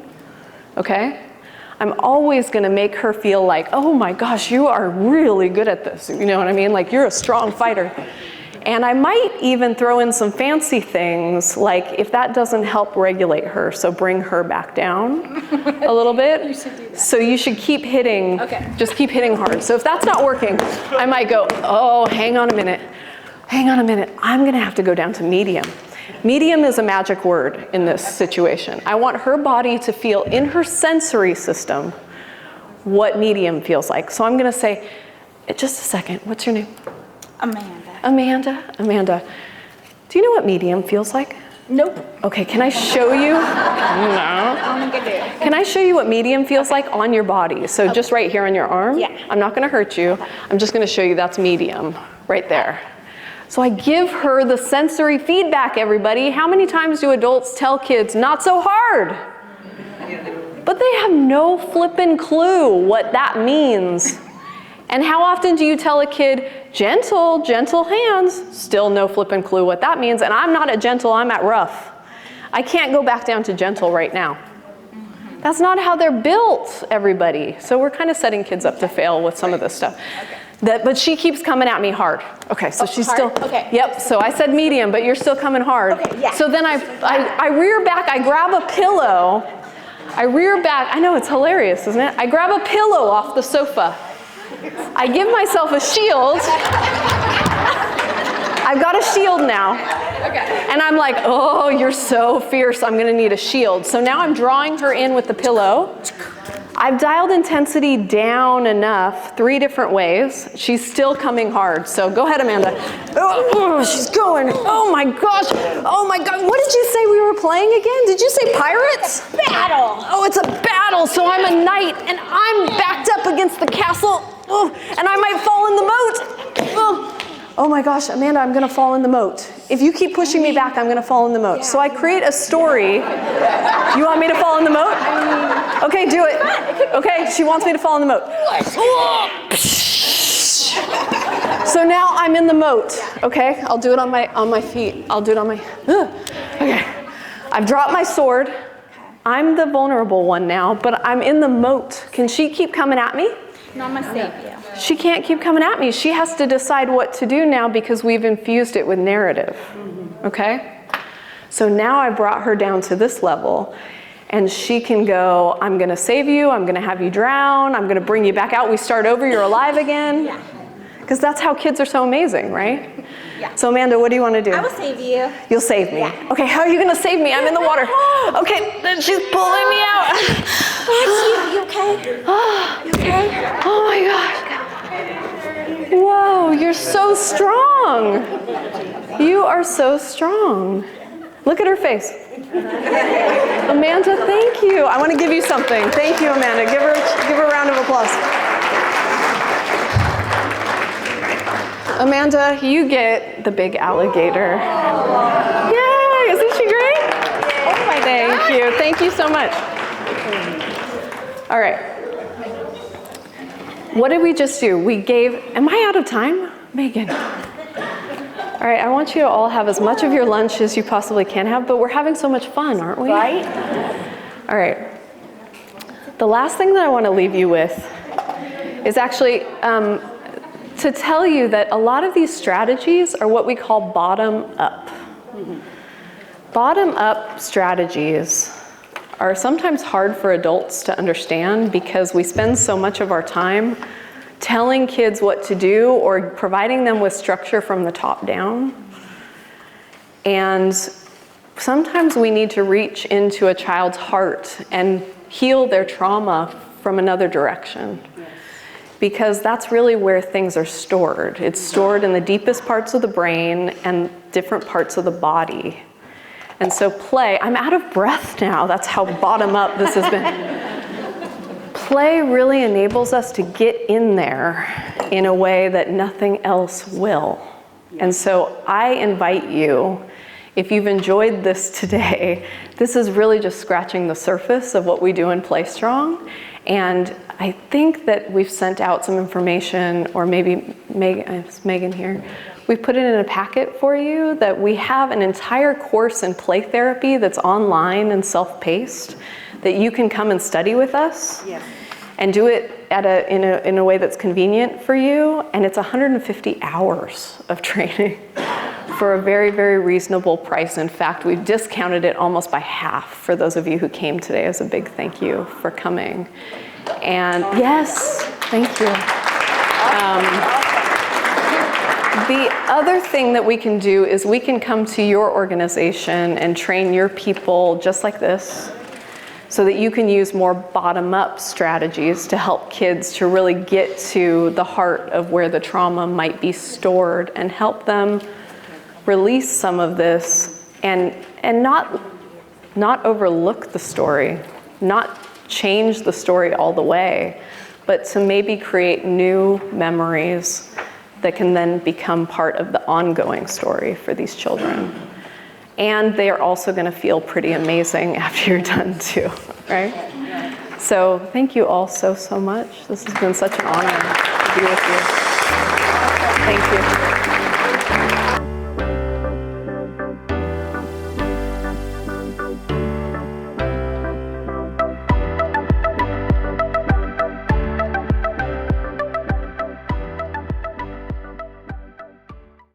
okay? I'm always going to make her feel like, oh my gosh, you are really good at this. You know what I mean? Like, you're a strong fighter. And I might even throw in some fancy things, like if that doesn't help regulate her, so bring her back down a little bit. You should do that. So you should keep hitting, just keep hitting hard. So if that's not working, I might go, oh, hang on a minute. I'm going to have to go down to medium. Medium is a magic word in this situation. I want her body to feel in her sensory system what medium feels like. So I'm going to say, just a second, what's your name? Amanda. Do you know what medium feels like? Nope. Okay, can I show you? No. I don't think I do. Can I show you what medium feels like on your body? So just right here on your arm? Yeah. I'm not going to hurt you. I'm just going to show you that's medium right there. So I give her the sensory feedback, everybody. How many times do adults tell kids, not so hard? But they have no flippin' clue what that means. And how often do you tell a kid, gentle hands? Still no flippin' clue what that means. And I'm not at gentle, I'm at rough. I can't go back down to gentle right now. That's not how they're built, everybody. So we're kind of setting kids up to fail with some of this stuff. But she keeps coming at me hard. Okay, so she's hard? still, Okay. Yep, so I said medium, but you're still coming hard. Okay, yeah. So then I rear back, I grab a pillow. I rear back, I know it's hilarious, isn't it? I grab a pillow off the sofa. I give myself a shield. I've got a shield now. Okay. And I'm like, oh, you're so fierce, I'm gonna need a shield. So now I'm drawing her in with the pillow. I've dialed intensity down enough, 3 different ways. She's still coming hard, so go ahead, Amanda. Oh, she's going, oh my gosh, oh my God. What did you say we were playing again? Did you say pirates? Battle. Oh, it's a battle, so I'm a knight, and I'm backed up against the castle, and I might fall in the moat. Oh my gosh, Amanda, I'm gonna fall in the moat. If you keep pushing me back, I'm gonna fall in the moat. So I create a story. You want me to fall in the moat? Okay, do it. Okay, she wants me to fall in the moat. So now I'm in the moat. Okay, I'll do it on my feet. I'll do it on my, okay. I've dropped my sword. I'm the vulnerable one now, but I'm in the moat. Can she keep coming at me? No, I'm gonna save you. She can't keep coming at me. She has to decide what to do now because we've infused it with narrative, okay? So now I brought her down to this level, and she can go, I'm gonna save you, I'm gonna have you drown, I'm gonna bring you back out, we start over, you're alive again. Yeah. Because that's how kids are so amazing, right? Yeah. So Amanda, what do you want to do? I will save you. You'll save me. Yeah. Okay, how are you gonna save me? I'm in the water. Okay, then she's pulling me out. You okay? You okay? Oh my gosh. Whoa, you're so strong. You are so strong. Look at her face. Amanda, thank you. I want to give you something. Thank you, Amanda. Give her a round of applause. Amanda, you get the big alligator. Yay, isn't she great? Oh my Thank you. Thank you so much. All right. What did we just do? We gave, am I out of time? Megan. All right, I want you to all have as much of your lunch as you possibly can have, but we're having so much fun, aren't we? Right? All right. The last thing that I want to leave you with is actually to tell you that a lot of these strategies are what we call bottom-up. Bottom-up strategies are sometimes hard for adults to understand because we spend so much of our time telling kids what to do or providing them with structure from the top down. And sometimes we need to reach into a child's heart and heal their trauma from another direction. Because that's really where things are stored. It's stored in the deepest parts of the brain and different parts of the body. And so play, I'm out of breath now. That's how bottom up this has been. Play really enables us to get in there in a way that nothing else will. And so I invite you, if you've enjoyed this today, this is really just scratching the surface of what we do in PlayStrong. And I think that we've sent out some information, or maybe is Megan here? We've put it in a packet for you that we have an entire course in play therapy that's online and self-paced that you can come and study with us. Yes. And do it in a way that's convenient for you. And it's 150 hours of training for a very, very reasonable price. In fact, we've discounted it almost by half for those of you who came today. As a big thank you for coming. And yes, thank you. The other thing that we can do is we can come to your organization and train your people just like this, so that you can use more bottom-up strategies to help kids to really get to the heart of where the trauma might be stored and help them release some of this and not overlook the story, not change the story all the way, but to maybe create new memories that can then become part of the ongoing story for these children. And they are also going to feel pretty amazing after you're done too, right? So thank you all so much. This has been such an honor to be with you. Thank you.